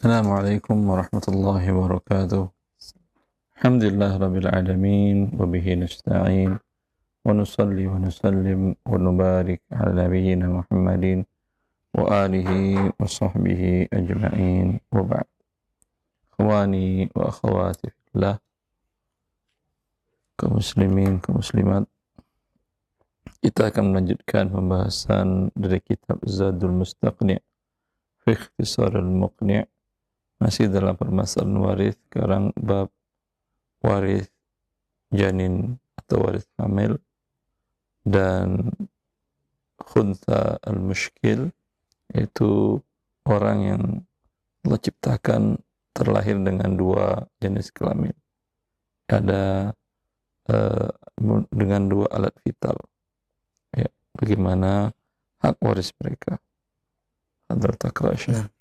Assalamualaikum warahmatullahi wabarakatuh. Alhamdulillah rabbil alamin wa bihi nasta'in wa nusalli wa nusallim wa nubarik ala nabiyyina Muhammadin wa alihi wa sahbihi ajma'in wa ba'd. Ikhwani wa akhawati fillah, kaum muslimin, kaum muslimat, kita akan melanjutkan pembahasan dari kitab Zadul Mustaqni' fi Ikhtisaril Muqni', masih dalam permasalahan waris. Sekarang bab waris janin atau waris hamil dan khuntha al-mushkil, yaitu orang yang Allah ciptakan terlahir dengan dua jenis kelamin, ada dengan dua alat vital, ya, bagaimana hak waris mereka. Hadar takrasya.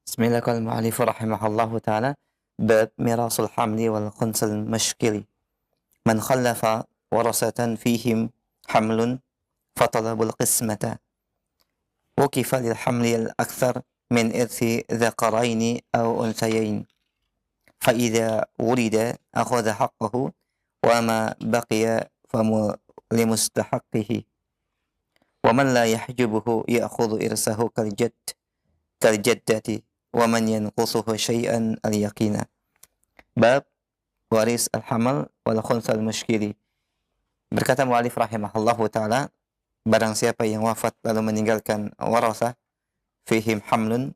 Bismillahirrahmanirrahim. Rahimahullahu ta'ala. Bab mirasul hamli wal khunsal mashkili. Man khallafa warasatan fihim hamlun fatalabul qismata. Wukifa lil hamli al-akthar min irthi dhaqaraini aw unthayain. فإذا ولد أخذ حقه وما بقي لمستحقه ومن لا يحجبه يأخذ إرثه كالجدة ومن ينقصه شيئا اليقين. Bab waris al-hamal wal khunsal mushkili. Berkata mu'alif rahimahullahu ta'ala, barang siapa yang wafat lalu meninggalkan warasah fihim hamlun,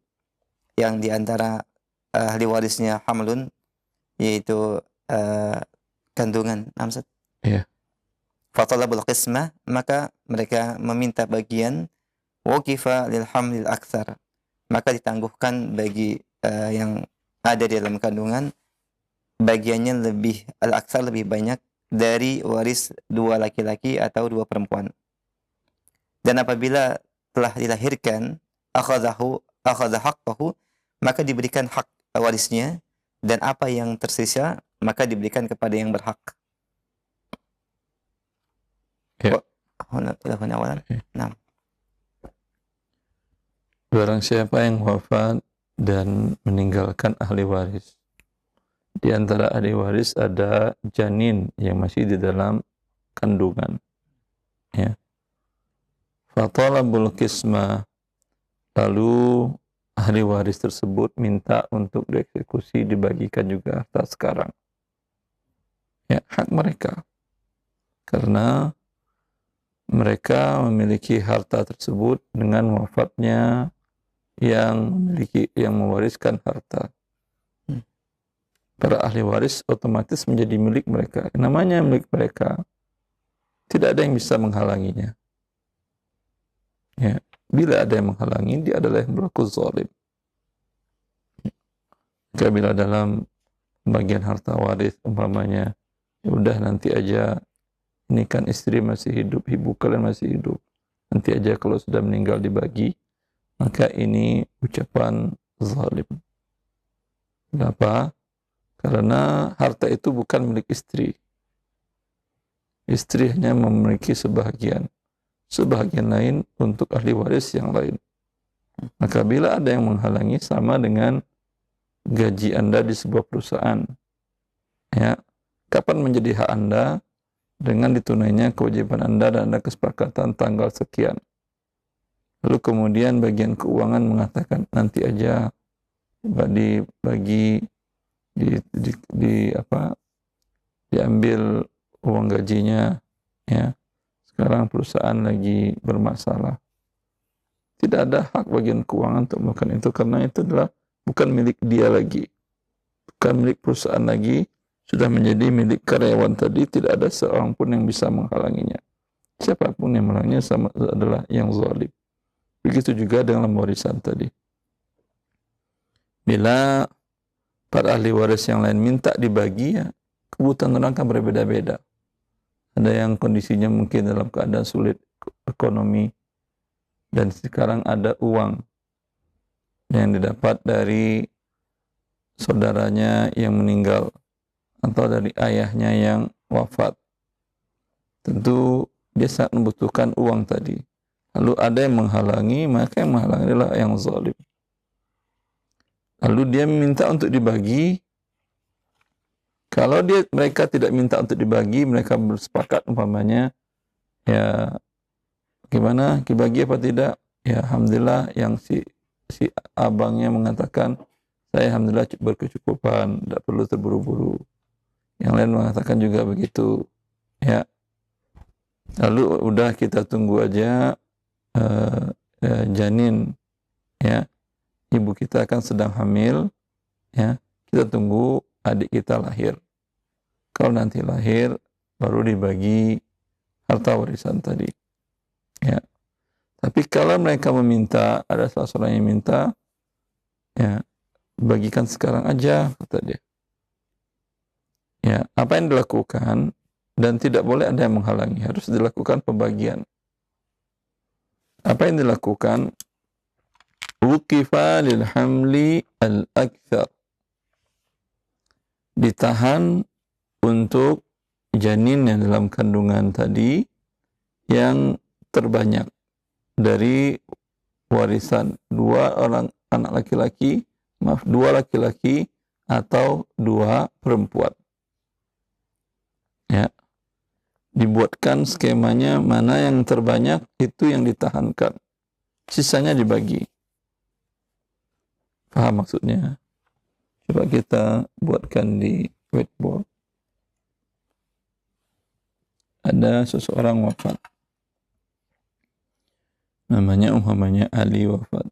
yang diantara ahli warisnya hamlun, yaitu kandungan, namsat, Ya. fatalabul qismah, maka mereka meminta bagian. Wukifa lil hamlil akthar, maka ditangguhkan bagi yang ada di dalam kandungan bagiannya lebih al-akthar, lebih banyak dari waris dua laki-laki atau dua perempuan. Dan apabila telah dilahirkan akhadha haqqahu, maka diberikan hak warisnya, dan apa yang tersisa maka diberikan kepada yang berhak. Ya. Nah. Barang siapa yang wafat dan meninggalkan ahli waris, di antara ahli waris ada janin yang masih di dalam kandungan, ya. Fatalabul qismah, lalu ahli waris tersebut minta untuk dieksekusi, dibagikan juga harta sekarang, ya, hak mereka, karena mereka memiliki harta tersebut dengan wafatnya yang mewariskan harta. Para ahli waris otomatis menjadi milik mereka. Namanya milik mereka, tidak ada yang bisa menghalanginya. Ya, bila ada yang menghalangi, dia adalah yang berlaku zalim. Jika bila dalam bagian harta waris umpamanya, ya udah nanti aja, ini kan istri masih hidup, ibu kalian masih hidup, nanti aja kalau sudah meninggal dibagi, maka ini ucapan zalim. Kenapa? Karena harta itu bukan milik istri. Istri hanya memiliki sebahagian lain untuk ahli waris yang lain. Maka bila ada yang menghalangi, sama dengan gaji Anda di sebuah perusahaan, ya, kapan menjadi hak Anda? Dengan ditunainya kewajiban Anda dan ada kesepakatan tanggal sekian. Lalu kemudian bagian keuangan mengatakan nanti aja dibagi, diambil uang gajinya, ya. Sekarang perusahaan lagi bermasalah. Tidak ada hak bagian keuangan untuk melakukan itu, karena itu adalah bukan milik dia lagi, bukan milik perusahaan lagi, sudah menjadi milik karyawan tadi. Tidak ada seorang pun yang bisa menghalanginya. Siapapun yang menghalanginya sama adalah yang zalim. Begitu juga dalam warisan tadi. Bila para ahli waris yang lain minta dibagi, ya, kebutuhan orang kan berbeda-beda. Ada yang kondisinya mungkin dalam keadaan sulit ekonomi, dan sekarang ada uang yang didapat dari saudaranya yang meninggal atau dari ayahnya yang wafat. Tentu dia sangat membutuhkan uang tadi. Lalu ada yang menghalangi, maka yang menghalangi adalah yang zalim. lalu dia minta untuk dibagi. Kalau mereka tidak minta untuk dibagi, mereka bersepakat umpamanya, ya gimana, dibagi apa tidak? Ya alhamdulillah, yang si abangnya mengatakan, saya alhamdulillah berkecukupan, tidak perlu terburu-buru. Yang lain mengatakan juga begitu. Ya, lalu udah kita tunggu aja janin, ya, ibu kita kan sedang hamil, ya, kita tunggu adik kita lahir. Kalau nanti lahir, baru dibagi harta warisan tadi. Ya. Tapi kalau mereka meminta, ada salah seorang yang minta, ya, bagikan sekarang aja, kata dia. Ya, apa yang dilakukan, dan tidak boleh ada yang menghalangi, harus dilakukan pembagian. Apa yang dilakukan? Wuqifa lil hamli al-akthar. Ditahan untuk janin yang dalam kandungan tadi yang terbanyak dari warisan dua laki-laki atau dua perempuan. Ya. Dibuatkan skemanya, mana yang terbanyak itu yang ditahankan. Sisanya dibagi. Paham maksudnya? Coba kita buatkan di whiteboard. Ada seseorang wafat. Namanya umpamanya Ali wafat.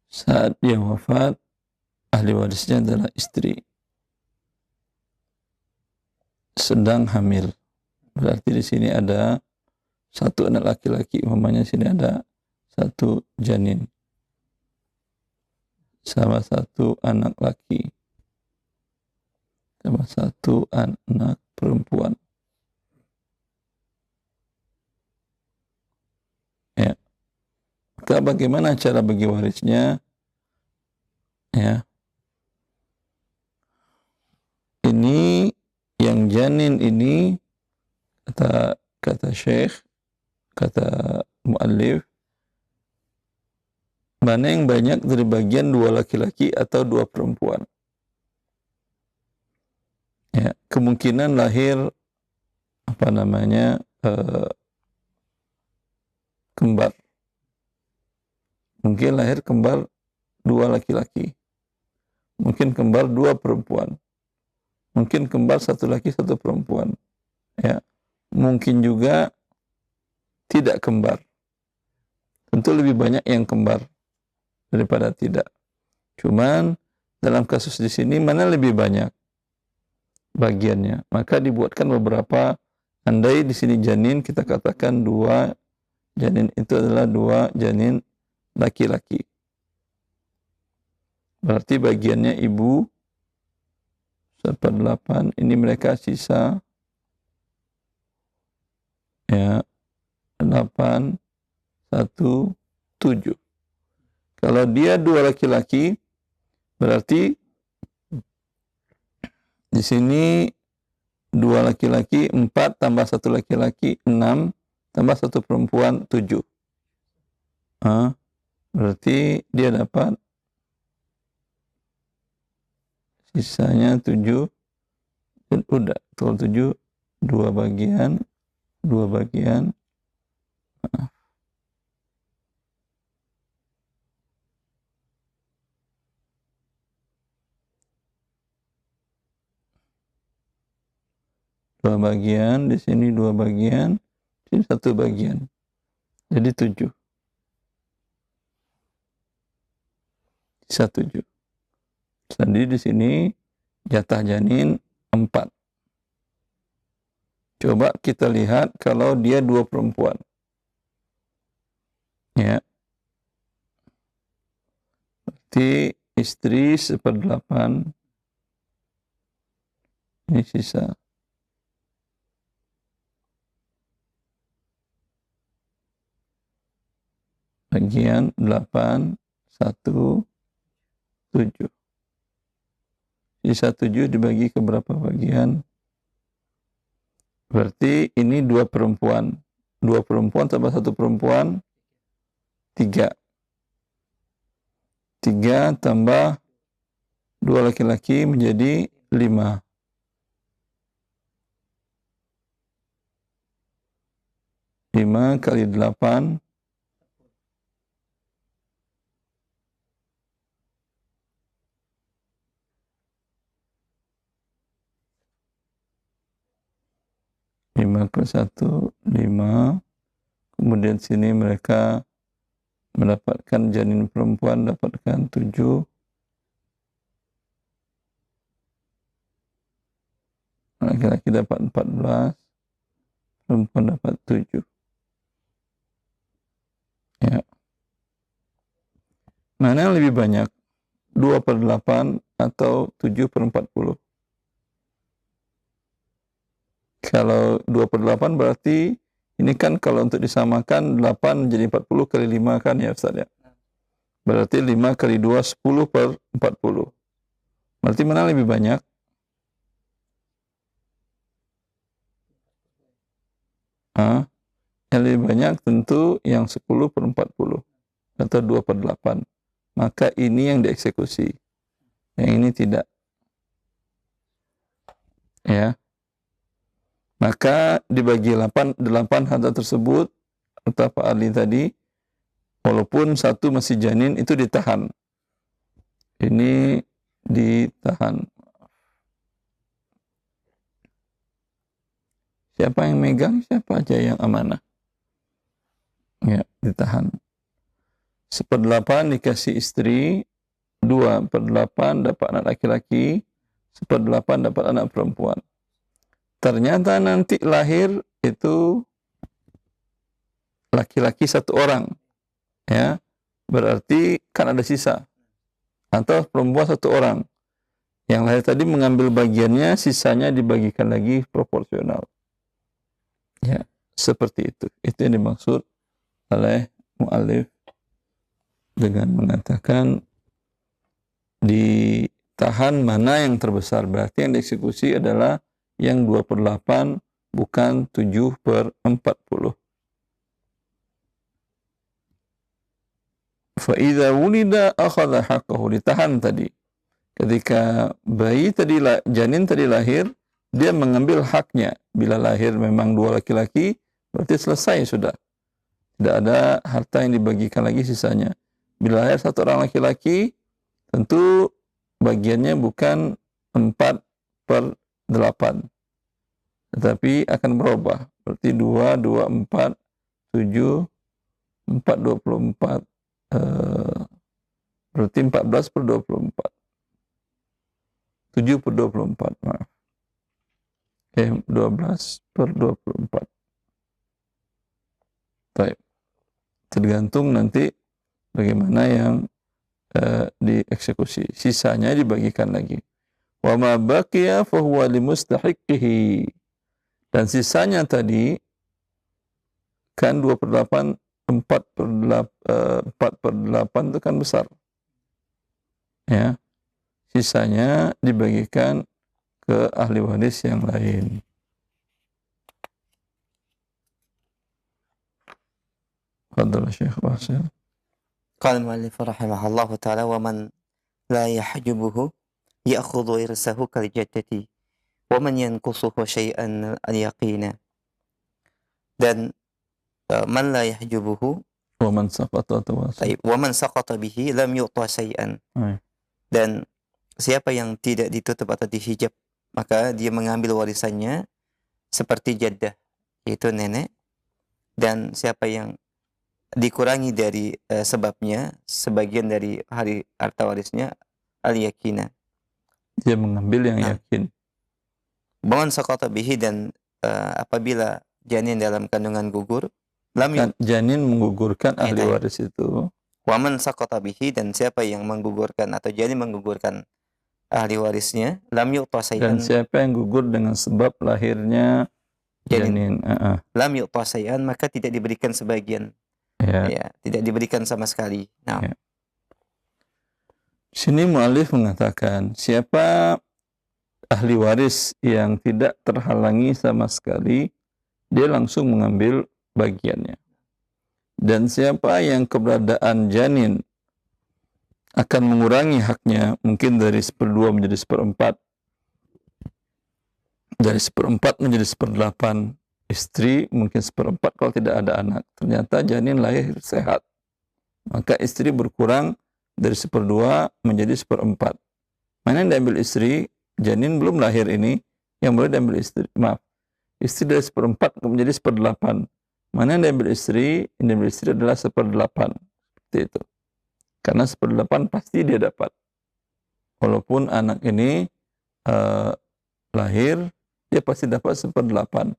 Saat dia wafat, ahli warisnya adalah istri. Sedang hamil. Berarti di sini ada satu anak laki-laki. Umpamanya sini ada satu janin. Sama satu anak laki. Sama satu anak perempuan. Ya. Maka bagaimana cara bagi warisnya? Ya. Ini yang janin ini, kata Syekh, kata muallif, mana yang banyak dari bagian dua laki-laki atau dua perempuan. Ya, kemungkinan lahir kembar. Mungkin lahir kembar dua laki-laki. Mungkin kembar dua perempuan. Mungkin kembar satu laki satu perempuan. Ya, mungkin juga tidak kembar. Tentu lebih banyak yang kembar daripada tidak. Cuman dalam kasus di sini mana lebih banyak bagiannya? Maka dibuatkan beberapa. Andai di sini janin, kita katakan dua janin itu adalah dua janin laki-laki. Berarti bagiannya ibu 1/8. Ini mereka sisa, ya, 8, 1, 7. Kalau dia dua laki-laki, berarti di sini dua laki-laki 4 tambah satu laki-laki 6 tambah satu perempuan 7. Berarti dia dapat sisanya 7. Dan udah, kalau 7 dua bagian. Maaf. Dua bagian, di sini dua bagian, di sini satu bagian. Jadi 7. Sisa 7. Jadi di sini jatah janin 4. Coba kita lihat kalau dia dua perempuan. Ya. Berarti istri 1/8. Ini sisa. Bagian 8, 1, 7. Sisa 7 dibagi ke berapa bagian? Berarti ini dua perempuan. 2 perempuan tambah 1 perempuan 3. 3 tambah 2 laki-laki menjadi 5. 5 kali 8 5 ke 1 5. Kemudian sini mereka mendapatkan janin perempuan dapatkan 7. Laki-laki dapat 14, perempuan dapat 7. Ya. Mana yang lebih banyak? 2/8 atau 7/40? Kalau 2/8 berarti ini kan kalau untuk disamakan 8 jadi 40 kali 5 kan ya Ustaz ya. Berarti 5 kali 2 10/40. Berarti mana lebih banyak? Yang lebih banyak tentu yang 10/40 atau 2/8. Maka ini yang dieksekusi. Yang ini tidak. Ya. Maka dibagi 8 harta tersebut kata Pak Ali tadi, walaupun 1 masih janin itu ditahan. Ini ditahan. Siapa yang megang, siapa aja yang amanah. Ya, ditahan. 1/8 dikasih istri, 2/8 dapat anak laki-laki, 1/8 dapat anak perempuan. Ternyata nanti lahir itu laki-laki 1 orang. Ya. Berarti kan ada sisa. Atau perempuan 1 orang. Yang lahir tadi mengambil bagiannya, sisanya dibagikan lagi proporsional. Ya, seperti itu. Itu yang dimaksud oleh mu'allif dengan mengatakan ditahan mana yang terbesar. Berarti yang dieksekusi adalah yang 2/8 bukan 7/40. Fa'idha wulida akhadha haqqahu, ditahan tadi. Ketika bayi tadi janin tadi lahir, dia mengambil haknya. Bila lahir memang 2 laki-laki, berarti selesai sudah. Tidak ada harta yang dibagikan lagi sisanya. Bila lahir 1 orang laki-laki, tentu bagiannya bukan 4/8. Tetapi akan berubah. Berarti 2, 2, 4, 7, 4, 24. Berarti 14/24. 7/24, maaf. 12/24. Baik. Tergantung nanti bagaimana yang dieksekusi. Sisanya dibagikan lagi. Wa ma baqiya fa huwa limustahiqihi. Dan sisanya tadi kan 2/8, 4/8 itu kan besar. Ya. Sisanya dibagikan ke ahli waris yang lain. Fadhal Syekh Wasil. Qala al-mu'allif rahimahullahu ta'ala wa man la yahjubuhu ya'khudhu irsahu kal jaddati wa man yanqusuhu syai'an al-yaqina. Dan man la yahjubuhu Wa man saqata tawassul. wa man saqata bihi lam yu'ta syai'an. Dan siapa yang tidak ditutup atau dihijab, maka dia mengambil warisannya seperti jaddah, yaitu nenek. Dan siapa yang dikurangi dari sebabnya, sebagian dari harta warisnya, al-yakina. Dia mengambil yang yakin. Waman saqata bihi, dan apabila janin dalam kandungan gugur, Kan janin menggugurkan ahli waris itu. Waman saqata bihi, dan siapa yang menggugurkan atau janin menggugurkan ahli warisnya, lam yu'ta syai'an. Dan siapa yang gugur dengan sebab lahirnya janin. Lam yu'ta syai'an, maka tidak diberikan sebagian. Ya, tidak diberikan sama sekali. Nah. Ya. Sini mu'allif mengatakan, siapa ahli waris yang tidak terhalangi sama sekali, dia langsung mengambil bagiannya. Dan siapa yang keberadaan janin akan mengurangi haknya, mungkin dari 1/2 menjadi 1/4, dari 1/4 menjadi 1/8, istri mungkin 1/4 kalau tidak ada anak. Ternyata janin lahir sehat, maka istri berkurang dari 1/2 menjadi 1/4. Mana yang diambil istri? Janin belum lahir ini, yang boleh diambil istri. Maaf, istri dari 1/4 menjadi 1/8. Mana yang diambil istri? Yang diambil istri adalah 1/8. Seperti itu. Karena 1/8 pasti dia dapat. Walaupun anak ini lahir, dia pasti dapat 1/8.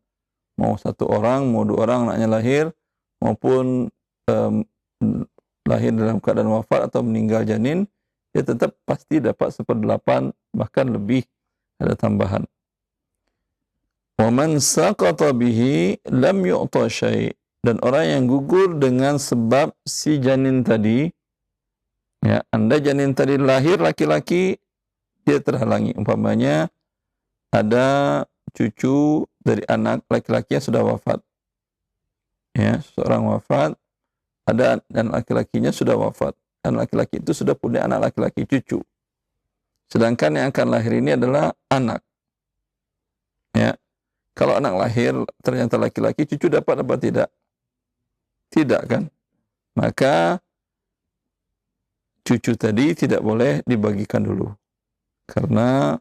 Mau 1 orang, mau 2 orang anaknya lahir, maupun lahir dalam keadaan wafat atau meninggal janin, dia tetap pasti dapat 1/8, bahkan lebih, ada tambahan. Wa man saqata bihi lam yu'ta syai'. Dan orang yang gugur dengan sebab si janin tadi, ya, anda janin tadi lahir laki-laki, dia terhalangi. Umpamanya ada cucu dari anak laki-laki yang sudah wafat. Ya, seorang wafat, ada dan laki-lakinya sudah wafat. Dan laki-laki itu sudah punya anak laki-laki, cucu. Sedangkan yang akan lahir ini adalah anak. Ya. Kalau anak lahir ternyata laki-laki, cucu dapat apa tidak? Tidak kan? Maka cucu tadi tidak boleh dibagikan dulu. Karena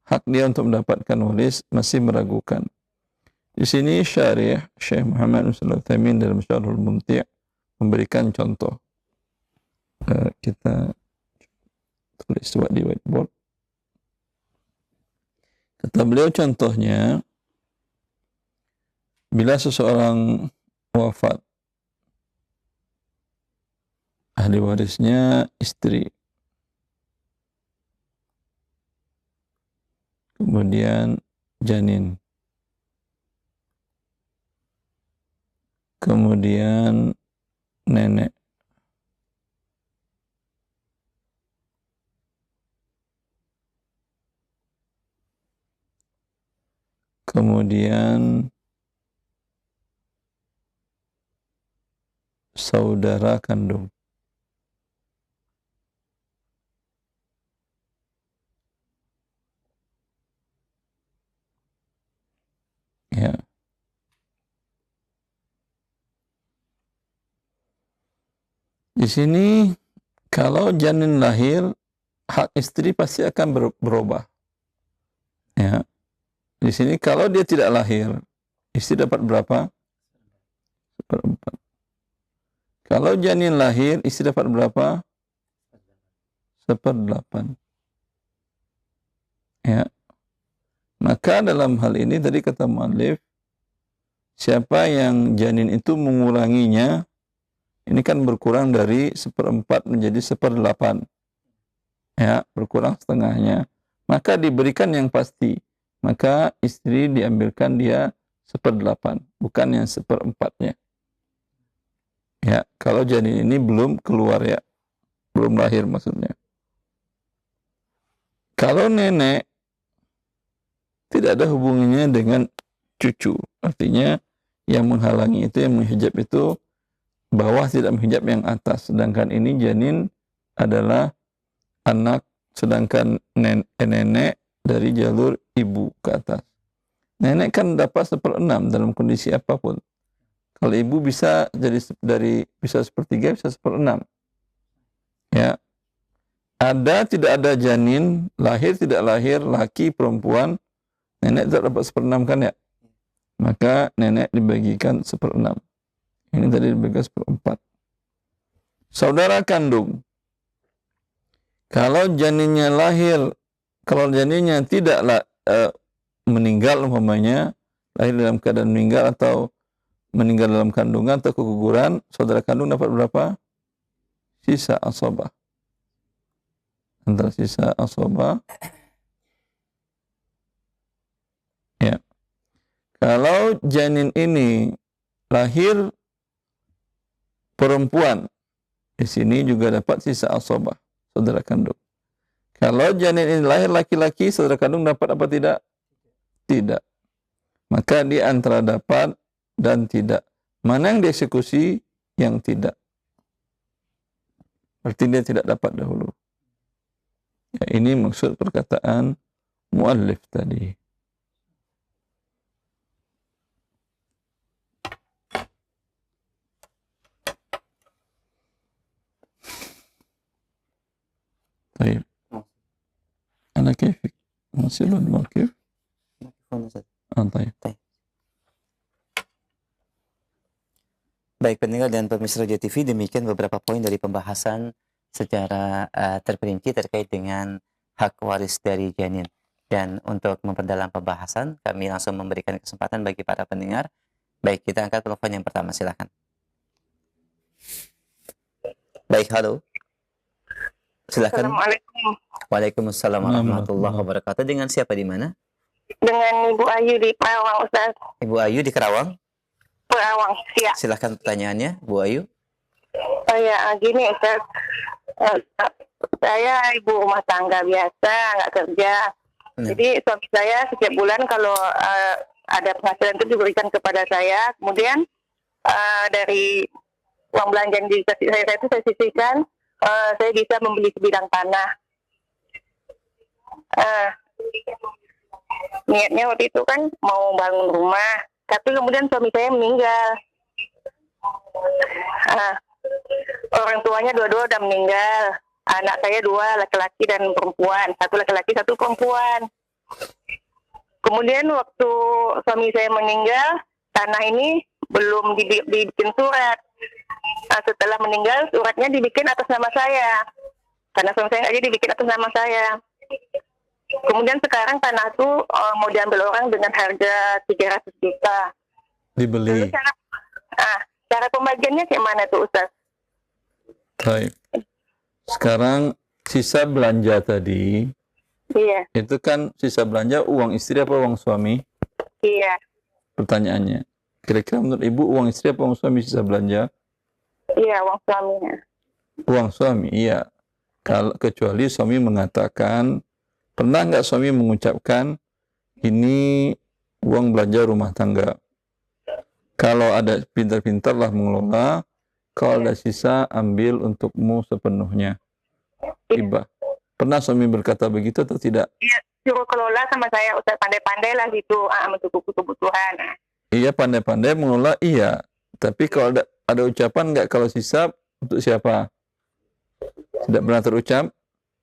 hak dia untuk mendapatkan waris masih meragukan. Di sini syarih Syekh Muhammad bin Shalih Al-Utsaimin dalam Syarhul Mumti' memberikan contoh. Kita tulis di whiteboard. Kata beliau contohnya, bila seseorang wafat, ahli warisnya istri, kemudian janin, kemudian nenek, kemudian saudara kandung. Ya. Di sini kalau janin lahir, hak istri pasti akan berubah. Ya. Di sini kalau dia tidak lahir, istri dapat berapa? 1/4. Kalau janin lahir, istri dapat berapa? 1/8. Ya. Maka dalam hal ini tadi kata muallif, siapa yang janin itu menguranginya, ini kan berkurang dari 1/4 menjadi 1/8. Ya, berkurang setengahnya. Maka diberikan yang pasti. Maka istri diambilkan dia 1/8, bukan yang 1/4-nya. Ya, kalau janin ini belum keluar ya, belum lahir maksudnya. Kalau nenek tidak ada hubungannya dengan cucu, artinya yang menghalangi itu, yang menghijab itu bawah, tidak menghijab yang atas. Sedangkan ini janin adalah anak, sedangkan nenek dari jalur ibu ke atas. Nenek kan dapat 1/6 dalam kondisi apapun. Kalau ibu bisa jadi bisa 1/3, bisa 1/6. Ya. Ada tidak ada janin, lahir tidak lahir, laki perempuan, nenek tidak dapat 1/6 kan ya? Maka nenek dibagikan 1/6. Ini tadi dibagikan 1/4. Saudara kandung. Kalau janinnya lahir, kalau janinnya tidak meninggal umpamanya, lahir dalam keadaan meninggal atau meninggal dalam kandungan atau keguguran, saudara kandung dapat berapa? Sisa asabah. Antara sisa asabah. Ya. Kalau janin ini lahir perempuan, di sini juga dapat sisa asabah, saudara kandung. Kalau janin ini lahir laki-laki, saudara kandung dapat apa tidak? Tidak. Maka di antara dapat dan tidak. Mana yang dieksekusi, yang tidak. Berarti dia tidak dapat dahulu. Ya, ini maksud perkataan muallif tadi. Baik. Ana kaifik? Masilun mawqif? Baik. Baik pendengar dan pemirsa Radio TV, demikian beberapa poin dari pembahasan secara terperinci terkait dengan hak waris dari janin. Dan untuk memperdalam pembahasan, kami langsung memberikan kesempatan bagi para pendengar. Baik, kita angkat telepon yang pertama, silakan. Baik, halo. Silakan. Assalamualaikum. Waalaikumsalam warahmatullahi wabarakatuh. Dengan siapa di mana? Dengan Ibu Ayu di Perawang, Ustaz. Ibu Ayu di Kerawang. Perawang, siap. Silakan pertanyaannya, Bu Ayu. Oh ya, gini Ustaz. Saya ibu rumah tangga biasa, nggak kerja. Jadi suami saya setiap bulan kalau ada penghasilan itu diberikan kepada saya. Kemudian dari uang belanja yang dikasih saya itu saya sisihkan. Saya bisa membeli sebidang tanah. Niatnya waktu itu kan mau bangun rumah, tapi kemudian suami saya meninggal. Orang tuanya dua-dua udah meninggal. Anak saya 2, laki-laki dan perempuan. 1 laki-laki, 1 perempuan. Kemudian waktu suami saya meninggal, tanah ini belum dibikin surat. Setelah meninggal, suratnya dibikin atas nama saya. Karena suami saya nggak jadi dibikin atas nama saya. Kemudian sekarang tanah itu mau diambil orang dengan harga 300 juta. Dibeli. Lalu cara pembagiannya kayak mana tuh, Ustaz? Baik. Sekarang sisa belanja tadi, Iya. itu kan sisa belanja uang istri apa uang suami? Iya. Pertanyaannya. Kira-kira menurut ibu uang istri apa uang suami sisa belanja? Iya, uang suaminya. Uang suami, iya. Kalau kecuali suami mengatakan, pernah nggak suami mengucapkan ini uang belanja rumah tangga? Kalau ada pintar-pintarlah mengelola, kalau ada sisa ambil untukmu sepenuhnya. Hibah. Pernah suami berkata begitu atau tidak? Iya, suruh kelola sama saya, Ustaz, pandai-pandai lah gitu, mencukupi kebutuhan. Iya, pandai-pandai mengelola, iya. Tapi kalau ada ucapan nggak kalau sisa untuk siapa? Tidak pernah terucap?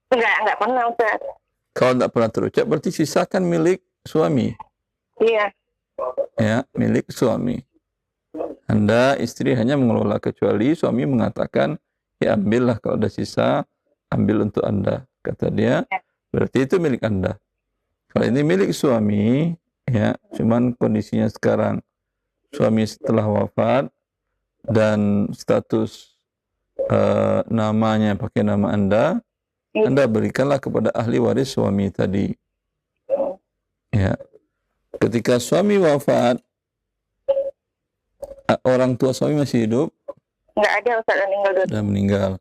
Enggak pernah, Ustaz. Kalau tidak pernah terucap, berarti sisa kan milik suami. Iya. Ya, milik suami. Anda istri hanya mengelola, kecuali suami mengatakan, ya ambillah kalau ada sisa, ambil untuk Anda. Kata dia, berarti itu milik Anda. Kalau ini milik suami, ya, cuman kondisinya sekarang suami setelah wafat dan status namanya pakai nama Anda berikanlah kepada ahli waris suami tadi. Ya. Ketika suami wafat, orang tua suami masih hidup? Enggak ada, Ustaz, sudah meninggal.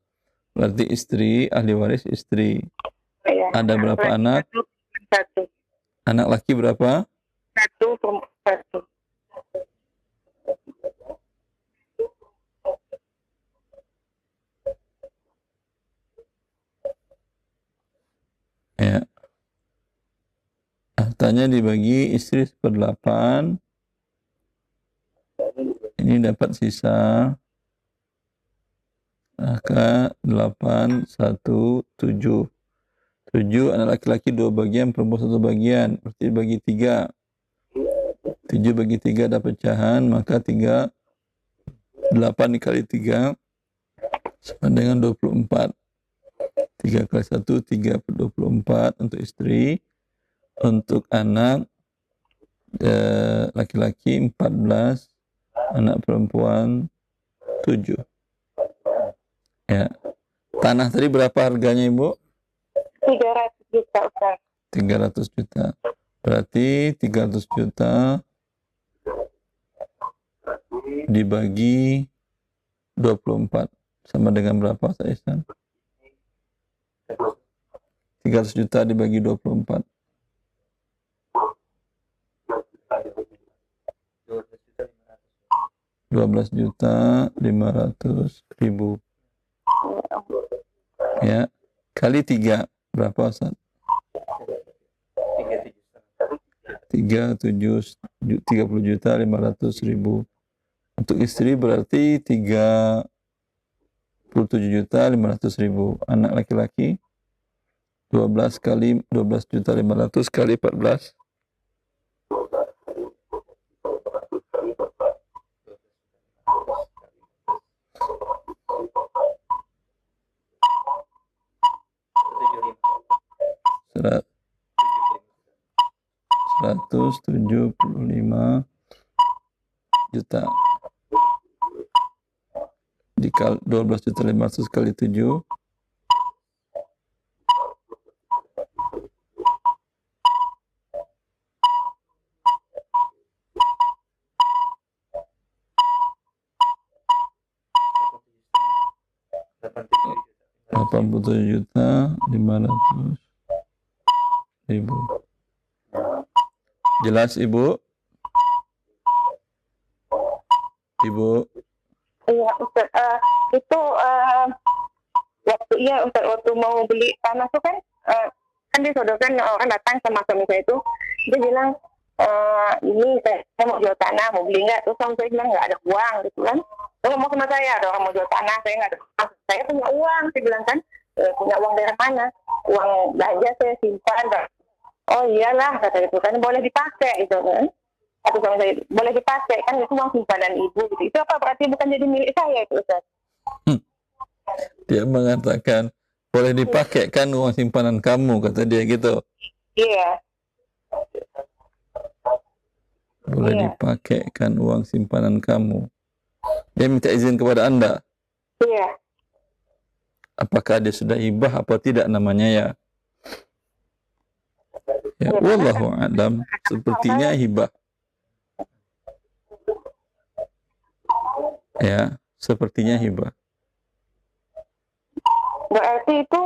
Berarti istri, ahli waris istri. Iya. Ada berapa anak? 1. Anak laki berapa? 1, perempuan 1. Ya. Hartanya dibagi istri 1/8. Ini dapat sisa. Maka 8, 1, 7. 7 anak laki-laki 2 bagian, perempuan 1 bagian. Berarti bagi 3. 7 bagi 3 ada pecahan, maka 8 dikali 3 sama dengan 24. 3 kali 1, 3 per 24 untuk istri. Untuk anak laki-laki 14, anak perempuan 7. Ya. Tanah tadi berapa harganya, Ibu? 300 juta, Ustaz. 300 juta. Berarti 300 juta dibagi 24 sama dengan berapa, Pak Ihsan? 300 juta dibagi 24. 12.500.000. Ya, kali 3 berapa Ustaz? 30.500.000. Untuk istri berarti 37.500.000. Anak laki-laki 12 kali 12.500.000 kali 14. Serat 175 juta dikali 12.500.000 kali 7 87.500.000. Jelas Ibu? Ibu? Iya Ustaz, itu waktu mau beli tanah tuh kan disodorkan orang datang sama suami saya itu, dia bilang ini saya mau jual tanah, mau beli nggak? Terus suami saya bilang nggak ada uang gitu kan. Terus ngomong sama saya, ada orang mau jual tanah, saya nggak ada uang. Saya punya uang, saya bilang kan, punya uang dari mana? Uang belanja saya simpan. Oh iyalah, kata itu kan boleh dipakai gitu kan. Atau sama saya, boleh dipakai kan, itu uang simpanan ibu gitu. Itu apa berarti bukan jadi milik saya itu Ustaz? Dia mengatakan boleh dipakai kan uang simpanan kamu, kata dia gitu. Iya. Boleh dipakai kan uang simpanan kamu. Dia minta izin kepada Anda. Iya. Apakah dia sudah hibah apa tidak namanya ya? Ya, wallahu a'lam. Sepertinya hibah. Ya, sepertinya hibah. Berarti itu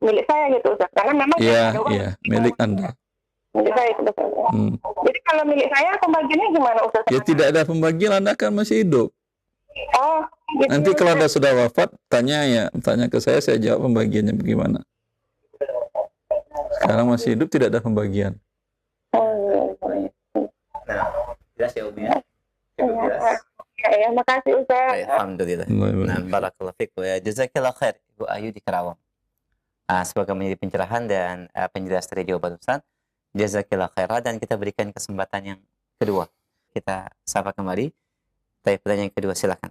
milik saya gitu Ustaz. Karena memang Iya, milik Anda. Milik saya itu Ustaz. Jadi kalau milik saya pembagiannya gimana Ustaz? Ya tidak ada pembagian, Anda kan masih hidup. Oh, gitu. Nanti kalau Anda sudah wafat, tanya ke saya jawab pembagiannya bagaimana. Sekarang masih hidup tidak ada pembagian. Oh, Nah, jelas ya Umi ya? Cukup jelas. Ya, makasih Ustaz. Alhamdulillah. Nah, barakallahu fiik wa jazakallahu khair Ibu Ayu di Karawang. Semoga menjadi pencerahan dan penjelasan dari jawaban Ustaz. Jazakallahu khair, dan kita berikan kesempatan yang kedua. Kita sapa kembali. Pertanyaan yang kedua, silakan.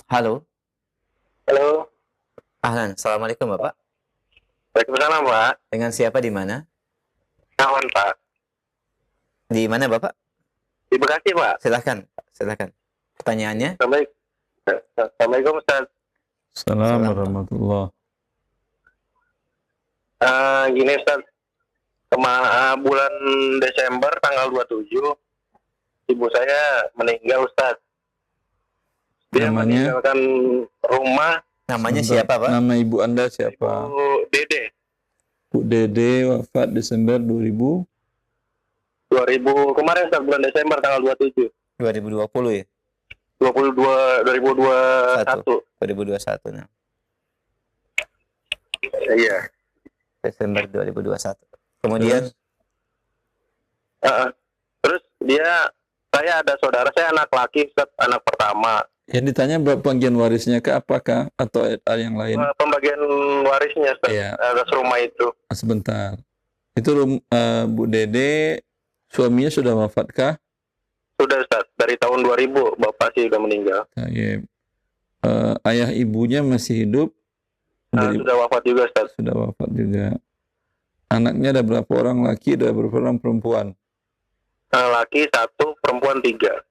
Halo. Halo. Ahlan, assalamualaikum Bapak. Waalaikumsalam Pak. Dengan siapa di mana? Kawan Pak. Di mana Bapak? Di Bekasi Pak. Silakan. Pertanyaannya? Assalamualaikum Ustaz. Assalamualaikum warahmatullahi. Gini Ustaz, bulan Desember tanggal 27 ibu saya meninggal Ustaz. Dia meninggalkan rumah. Namanya siapa Pak? Nama ibu Anda siapa? Bu Dede. Bu Dede wafat Desember 2000 kemarin Ustaz, bulan Desember tanggal 27. 2020 ya? 2021. 2021. Nah. Iya. Desember 2021. Kemudian terus saya ada saudara, saya anak laki, Ustaz, anak pertama. Yang ditanya pembagian warisnya ke apakah atau yang lain? Pembagian warisnya Ustaz, atas rumah itu. Sebentar. Itu Bu Dede suaminya sudah wafatkah? Sudah Ustaz, dari tahun 2000 bapak sih sudah meninggal. Ayah ibunya masih hidup? Sudah wafat juga Ustaz. Sudah wafat juga. Anaknya ada berapa orang laki, ada berapa orang perempuan? Laki 1, perempuan 3.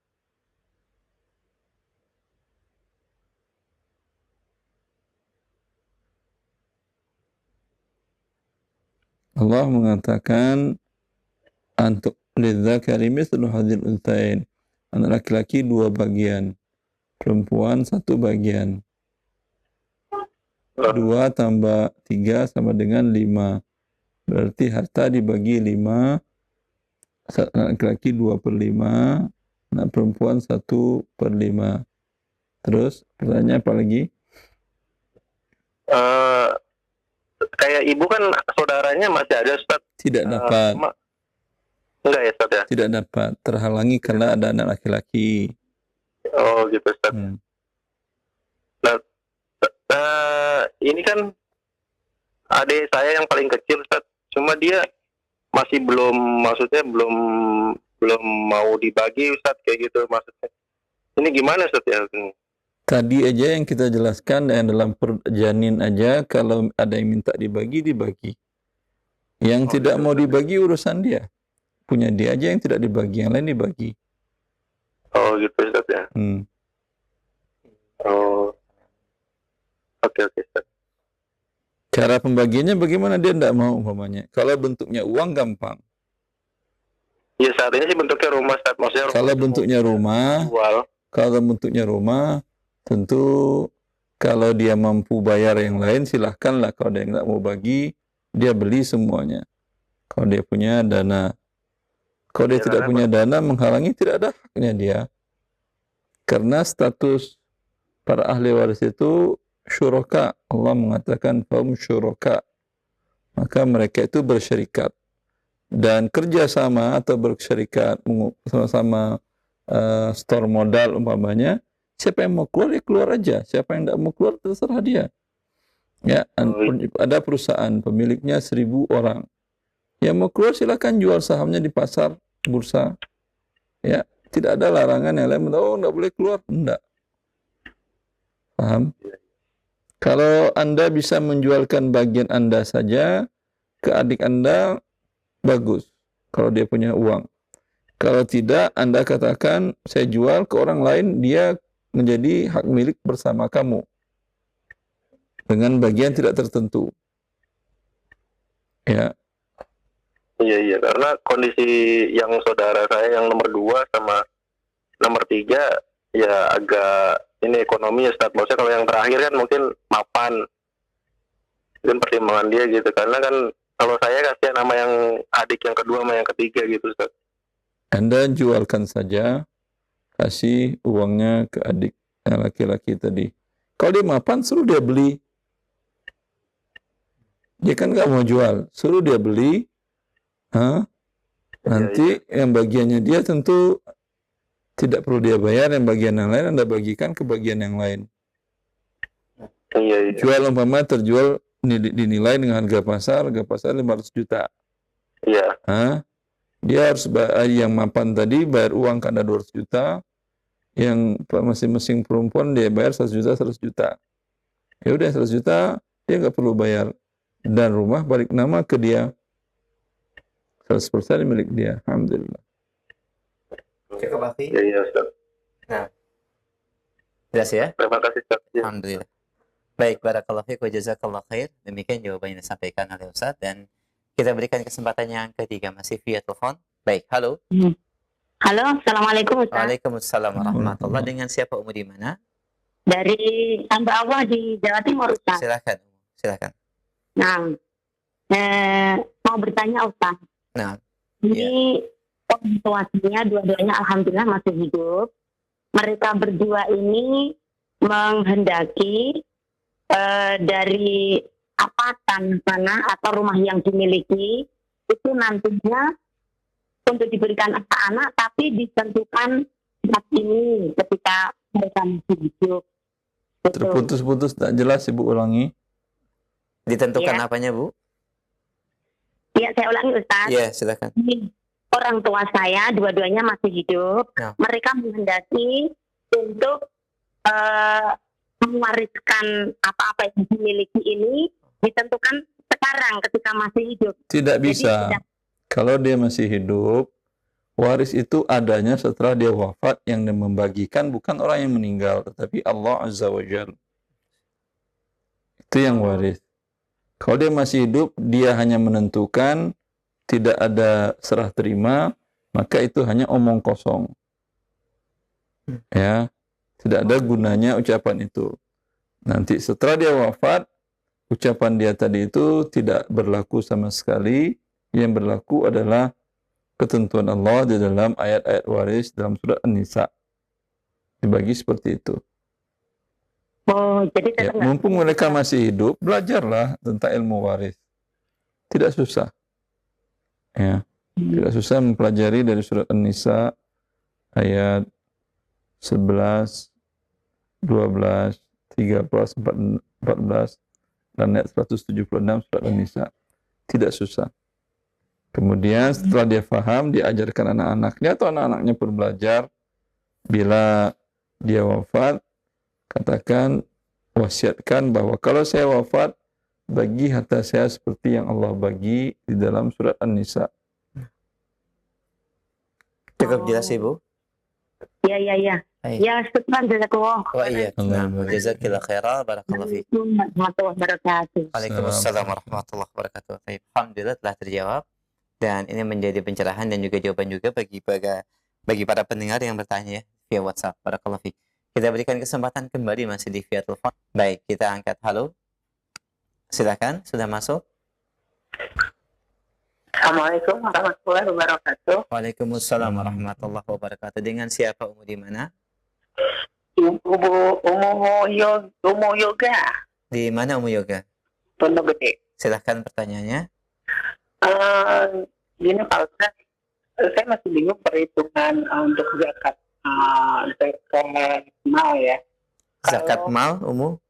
Allah mengatakan untuk lidzakari mithlu hadzal unthayain. Anak laki-laki 2 bagian, perempuan 1 bagian. 2 tambah 3 sama dengan 5. Berarti harta dibagi 5. Anak laki-laki 2/5, anak perempuan 1/5. Terus pertanyaan apa lagi? Kayak ibu kan saudaranya masih ada, Ustaz. Tidak dapat. Enggak ya, Ustaz ya? Tidak dapat, terhalangi karena ada anak laki-laki. Oh gitu, Ustaz. Nah, ini kan adik saya yang paling kecil, Ustaz. Cuma dia masih belum, maksudnya belum mau dibagi, Ustaz, kayak gitu maksudnya. Ini gimana, Ustaz ya? Tadi aja yang kita jelaskan, yang dalam perjanin aja, kalau ada yang minta dibagi, dibagi. Yang tidak mau dibagi urusan dia. Punya dia aja yang tidak dibagi, yang lain dibagi. Oh gitu, Ustaz ya. Oh. Oke, Ustaz. Cara pembagiannya bagaimana, dia tidak mau umpamanya. Kalau bentuknya uang gampang. Ya saat ini sih bentuknya rumah, Ustaz. Maksudnya kalau bentuknya rumah, kalau bentuknya rumah, tentu kalau dia mampu bayar yang lain silahkanlah. Kalau dia nggak mau bagi, dia beli semuanya. Kalau dia punya dana. Kalau dia tidak punya dana, menghalangi, tidak ada haknya dia. Karena status para ahli waris itu syuraka. Allah mengatakan faum syuraka. Maka mereka itu bersyarikat. Dan kerjasama atau bersyarikat sama-sama store modal umpamanya, siapa yang mau keluar, ya keluar aja. Siapa yang tidak mau keluar, terserah dia. Ya, ada perusahaan pemiliknya 1.000 orang. Yang mau keluar silakan jual sahamnya di pasar bursa. Ya, tidak ada larangan yang lain. Oh, enggak boleh keluar, enggak. Paham? Kalau Anda bisa menjualkan bagian Anda saja ke adik Anda, bagus. Kalau dia punya uang. Kalau tidak, Anda katakan saya jual ke orang lain, dia menjadi hak milik bersama kamu. Dengan bagian tidak tertentu. Ya. Iya, karena kondisi yang saudara saya yang nomor 2 sama nomor 3 ya agak ini ekonomi ya, Ustaz. Maksudnya kalau yang terakhir kan mungkin mapan. Itu pertimbangan dia gitu. Karena kan kalau saya kasihan sama yang adik yang kedua sama yang ketiga gitu, Ustaz. Anda jualkan saja, kasih uangnya ke adik yang laki-laki tadi. Kalau dia mapan, suruh dia beli. Dia kan nggak mau jual, suruh dia beli. Nanti yang bagiannya dia tentu tidak perlu dia bayar, yang bagian yang lain Anda bagikan ke bagian yang lain. Iya. Jual umpama terjual dinilai dengan harga pasar 500 juta. Iya. Dia harus bayar, yang mapan tadi bayar uang ke Anda 200 juta, yang masing-masing perempuan dia bayar 100 juta. Ya udah 100 juta, dia nggak perlu bayar. Dan rumah balik nama ke dia. 100% milik dia. Alhamdulillah. Cukup, Afi? Iya, Ustaz. Nah. Jelas ya? Terima kasih, Ustaz. Alhamdulillah. Baik, barakallahu fiik wa jazakallahu khair. Demikian jawaban yang disampaikan oleh Ustaz, dan kita berikan kesempatan yang ketiga masih via telepon. Baik, halo. Halo, assalamualaikum Ustaz. Waalaikumsalam warahmatullahi. Dengan siapa Umu di mana? Dari hamba Allah di Jawa Timur, Ustaz. Silakan. Nah, mau bertanya Ustaz. Nah, ini orang tuanya dua-duanya alhamdulillah masih hidup. Mereka berdua ini menghendaki dari tanah atau rumah yang dimiliki itu nantinya untuk diberikan anak-anak, tapi ditentukan saat ini ketika mereka masih hidup. Terputus-putus, tak jelas, Ibu ulangi. Ditentukan apanya, Bu? Iya, saya ulangi Ustaz. Iya, silakan. Orang tua saya dua-duanya masih hidup. Ya. Mereka menghendaki untuk mewariskan apa-apa yang dimiliki ini ditentukan sekarang ketika masih hidup. Tidak bisa. Kalau dia masih hidup, waris itu adanya setelah dia wafat. Yang membagikan bukan orang yang meninggal, tetapi Allah Azza wa Jalla. Itu yang waris. Kalau dia masih hidup, dia hanya menentukan, tidak ada serah terima, maka itu hanya omong kosong. Ya, tidak ada gunanya ucapan itu. Nanti setelah dia wafat, ucapan dia tadi itu tidak berlaku sama sekali. Yang berlaku adalah ketentuan Allah di dalam ayat-ayat waris dalam surat An-Nisa. Dibagi seperti itu. Oh, jadi Ya, tetap nggak. mumpung mereka masih hidup, belajarlah tentang ilmu waris. Tidak susah. Ya, tidak susah mempelajari dari surat An-Nisa ayat 11, 12, 13, 14 dan ayat 176 surat An-Nisa. Tidak susah. Kemudian setelah dia faham, diajarkan anak-anaknya atau anak-anaknya pun belajar. Bila dia wafat, katakan, wasiatkan bahwa kalau saya wafat, bagi harta saya seperti yang Allah bagi di dalam surat An-Nisa. Cukup jelas Ibu? Iya. Baik. Ya, syukran jazakallah. Wa iya. Jazakallahu khairan, barakallahu fiik. Warahmatullahi wabarakatuh. Waalaikumsalam warahmatullahi wabarakatuh. Baik, alhamdulillah telah terjawab dan ini menjadi pencerahan dan juga jawaban juga bagi para pendengar yang bertanya ya via WhatsApp. Barakallahu fiik. Kita berikan kesempatan kembali masih di via telepon. Baik, kita angkat. Halo. Silakan, sudah masuk. Assalamualaikum warahmatullahi wabarakatuh. Waalaikumsalam warahmatullahi wabarakatuh. Dengan siapa Umu di mana? Umu Yoga, Di mana Umu Yoga? Pondok Gede. Silahkan pertanyaannya. Gini Pak Ustaz, saya masih bingung perhitungan untuk zakat mal ya. Zakat mal, Umu?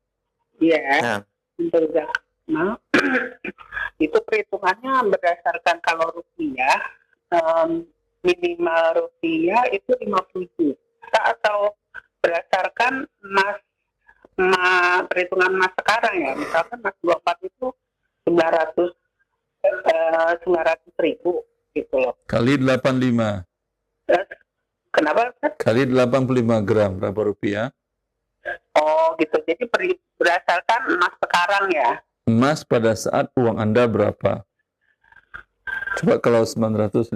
Iya, Nah, untuk zakat mal itu perhitungannya berdasarkan kalau rupiah, minimal rupiah itu 50 juta atau berdasarkan perhitungan emas sekarang ya. Misalkan emas 24 itu 900.000 gitu loh. Kali 85. Kenapa? Kali 85 gram, berapa rupiah? Oh gitu, jadi berdasarkan emas sekarang ya. Emas pada saat uang Anda berapa? Coba kalau 950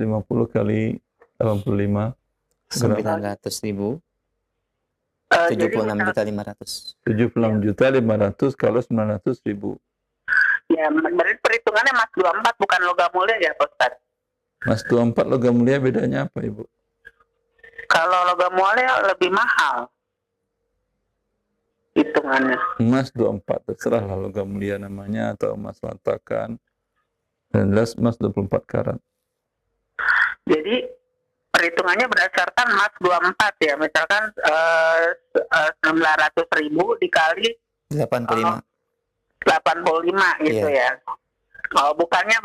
kali 85 900.000. Jadi 76.500.000. 76.500 kalau 900.000. ya, berarti perhitungannya emas 24 bukan logam mulia ya Pak Ustaz? Mas 24 logam mulia bedanya apa Ibu? Kalau logam mulia lebih mahal hitungannya. Emas 24, terserahlah logam mulia namanya atau emas latakan. Dan jelas emas 24 karat. Jadi perhitungannya berdasarkan emas 24 ya, misalkan 900.000 dikali 85. 85 gitu ya. Oh, bukannya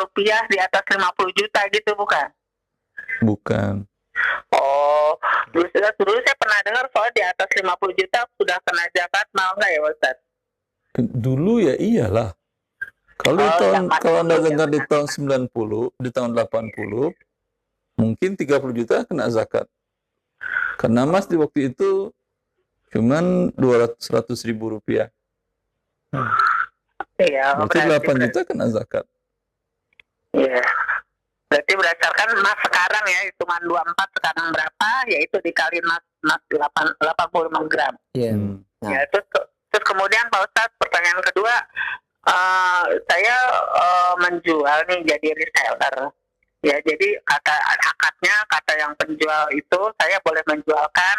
rupiah di atas 50 juta gitu bukan? Bukan. Oh, dulu saya pernah dengar soal di atas 50 juta sudah kena zakat mal nggak ya Ustaz? Dulu ya iyalah. Kalau kalau Anda dengar di tahun 90, di tahun 80, mungkin 30 juta kena zakat. Karena emas di waktu itu cuman 200-100 ribu rupiah. Iya, Berarti 8 juta kena zakat. Iya. Berarti berdasarkan emas sekarang ya, hitungan 24 sekarang berapa, yaitu dikali emas 85 gram. Iya. Nah. Ya, terus kemudian Pak Ustadz, pertanyaan kedua, saya menjual nih jadi reseller. Ya, jadi kata yang penjual itu saya boleh menjualkan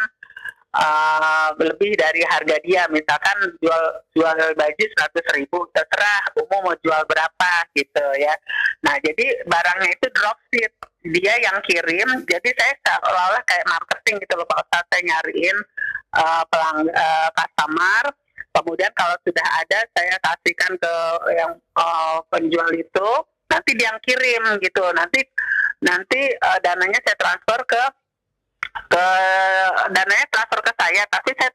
lebih dari harga dia. Misalkan jual baju 100.000, terserah umum mau jual berapa gitu ya. Nah, jadi barangnya itu dropship, dia yang kirim. Jadi saya seolah-olah kayak marketing gitu loh Pak Ustadz. Saya nyariin customer, kemudian kalau sudah ada saya kasihkan ke yang penjual itu, nanti dia yang kirim gitu. Nanti dananya saya transfer ke saya, tapi saya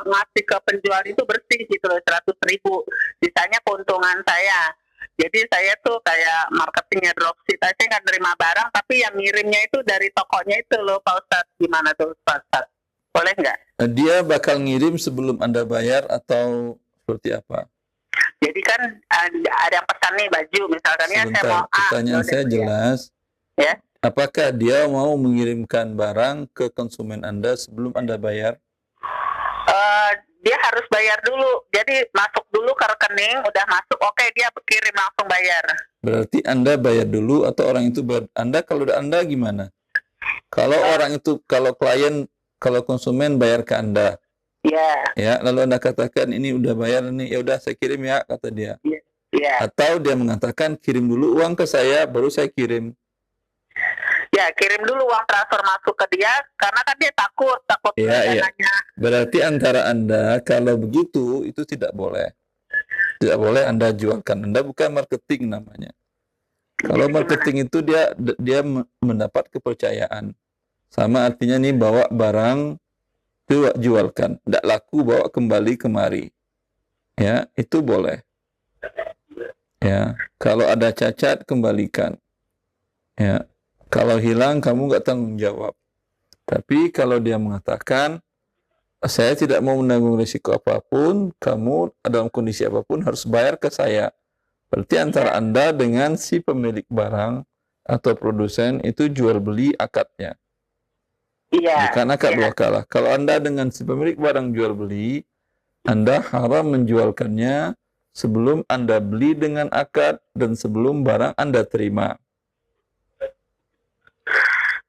ngasih ke penjual itu bersih gitu loh, 100.000. Sisanya keuntungan saya. Jadi saya tuh kayak marketingnya dropship, saya nggak terima barang, tapi yang ngirimnya itu dari tokonya itu loh Pak Ustadz. Gimana tuh Pak Ustadz? Boleh nggak? Dia bakal ngirim sebelum Anda bayar atau seperti apa? Jadi kan ada yang pesan nih baju, misalkannya saya mau pertanyaan saya jelas. Ya. Apakah dia mau mengirimkan barang ke konsumen Anda sebelum Anda bayar? dia harus bayar dulu. Jadi masuk dulu ke rekening, udah masuk, oke dia kirim langsung bayar. Berarti Anda bayar dulu atau orang itu bayar? Anda, kalau Anda gimana? Kalau orang itu, kalau klien, kalau konsumen bayar ke Anda, Ya, lalu Anda katakan ini udah bayar nih, ya udah saya kirim ya, kata dia. ya. Atau dia mengatakan kirim dulu uang ke saya, baru saya kirim. Ya, kirim dulu uang transfer masuk ke dia, karena kan dia takut Iya. dananya. Berarti antara Anda, kalau begitu, itu tidak boleh. Tidak boleh Anda jualkan. Anda bukan marketing namanya. Kalau marketing itu dia mendapat kepercayaan. Sama artinya nih, bawa barang, jualkan. Tidak laku, bawa kembali kemari. Ya, itu boleh. Ya, kalau ada cacat, kembalikan. Ya, kalau hilang, kamu nggak tanggung jawab. Tapi kalau dia mengatakan, saya tidak mau menanggung risiko apapun, kamu dalam kondisi apapun harus bayar ke saya. Berarti antara Anda dengan si pemilik barang atau produsen itu jual beli akadnya. Iya. Bukan akad dua kala. Kalau Anda dengan si pemilik barang jual beli, Anda haram menjualkannya sebelum Anda beli dengan akad dan sebelum barang Anda terima.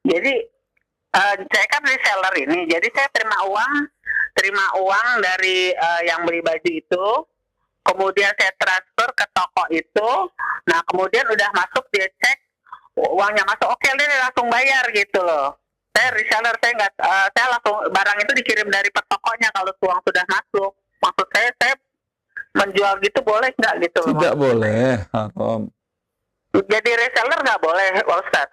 Jadi saya kan reseller ini, jadi saya terima uang dari yang beli baju itu, kemudian saya transfer ke toko itu, nah kemudian udah masuk dia cek uangnya masuk, oke dia langsung bayar gitu loh. Saya reseller, saya langsung barang itu dikirim dari tokonya kalau uang sudah masuk. Maksud saya menjual gitu boleh nggak gitu loh? Tidak boleh, haram. Jadi reseller nggak boleh, Ustaz?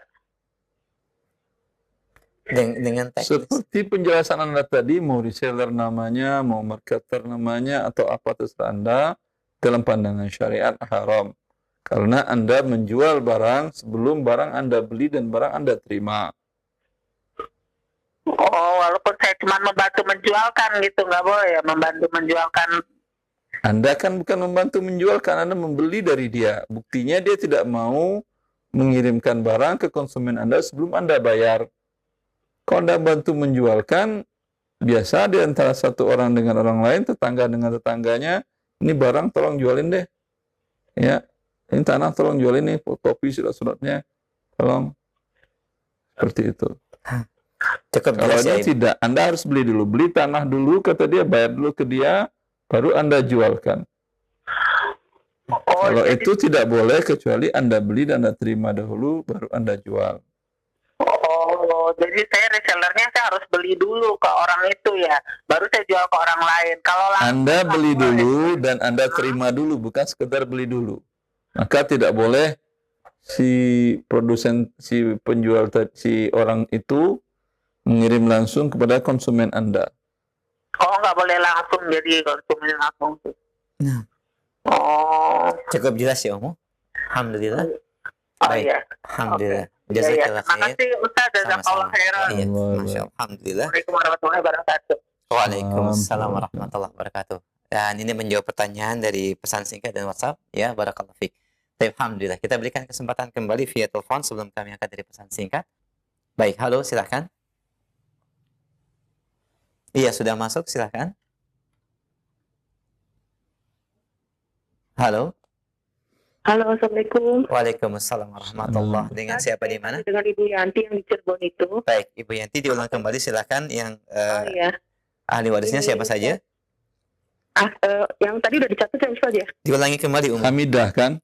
Dengan teks. Seperti penjelasan Anda tadi, mau reseller namanya, mau marketer namanya, atau apa terserah Anda, dalam pandangan syariat haram. Karena Anda menjual barang sebelum barang Anda beli dan barang Anda terima. Oh, walaupun saya cuma membantu menjualkan gitu, nggak boleh ya membantu menjualkan. Anda kan bukan membantu menjualkan, Anda membeli dari dia. Buktinya dia tidak mau mengirimkan barang ke konsumen Anda sebelum Anda bayar. Kalau Anda bantu menjualkan, biasa di antara satu orang dengan orang lain, tetangga dengan tetangganya, ini barang tolong jualin deh. Ya, ini tanah tolong jualin nih, kopi surat-suratnya, tolong. Seperti itu. Cukup Kalau jelas ya. ini tidak, Anda harus beli dulu. Beli tanah dulu, kata dia, bayar dulu ke dia, baru Anda jualkan. Kalau itu tidak boleh, kecuali Anda beli dan Anda terima dahulu, baru Anda jual. Oh, jadi saya resellernya saya harus beli dulu ke orang itu ya, baru saya jual ke orang lain. Kalau Anda beli dulu dan Anda terima dulu, bukan sekedar beli dulu. Maka tidak boleh si produsen, si penjual, si orang itu mengirim langsung kepada konsumen Anda. Oh, nggak boleh langsung jadi konsumen langsung. Nah, Oh, cukup jelas ya, Om. Alhamdulillah. Baik. iya. Alhamdulillah. Iya, Jazakallah terima khair. kasih Ustaz, jazakallah Sama-sama. khairan. Iya, Allah. Masya Allah. Alhamdulillah. Assalamualaikum warahmatullahi wabarakatuh. Waalaikumsalam warahmatullahi wabarakatuh. Dan ini menjawab pertanyaan dari pesan singkat dan WhatsApp. Ya, barakallahu fiik. Baik, alhamdulillah. Kita berikan kesempatan kembali via telepon sebelum kami angkat dari pesan singkat. Baik, halo, silahkan. Iya, sudah masuk, silahkan. Halo. Halo, assalamualaikum. Waalaikumsalam warahmatullahi. Dengan siapa di mana? Dengan Ibu Yanti yang di Cirebon itu. Baik, Ibu Yanti diulang kembali, silahkan. Yang Iya. ahli warisnya siapa saja? Yang tadi udah dicatat ya Ustaz ya? Diulangi kembali, Hamidah kan?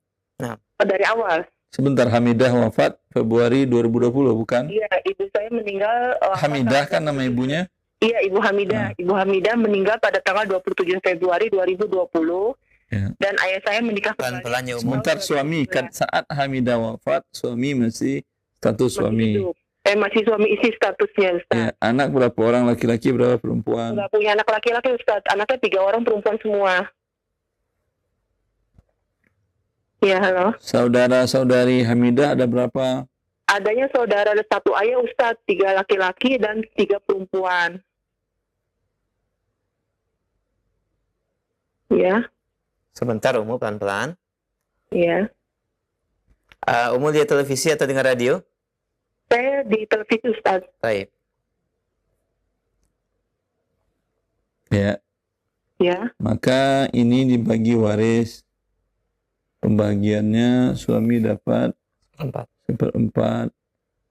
Dari awal. Sebentar, Hamidah wafat Februari 2020, bukan? Iya, ibu saya meninggal. Hamidah kan nama ibunya? Iya, Ibu Hamidah. Ibu Hamidah meninggal pada tanggal 27 Februari 2020. Ya. Dan ayah saya menikah Pelan-pelan ya, Umum. Sebentar, suami kan saat Hamidah wafat, suami masih status suami. Masih suami istri statusnya Ustaz. Ya, anak berapa orang, laki-laki berapa perempuan? Nggak punya anak laki-laki Ustaz. Anaknya 3 orang perempuan semua. Ya, halo. Saudara-saudari Hamidah ada berapa? Adanya saudara ada 1 ayah Ustaz, 3 laki-laki dan 3 perempuan. Ya. Sebentar, Umu, pelan-pelan. Ya. Umu lihat televisi atau dengar radio? Saya di televisi Ustaz. Baik. Ya. Ya. Maka ini dibagi waris. Pembagiannya suami dapat 1/4,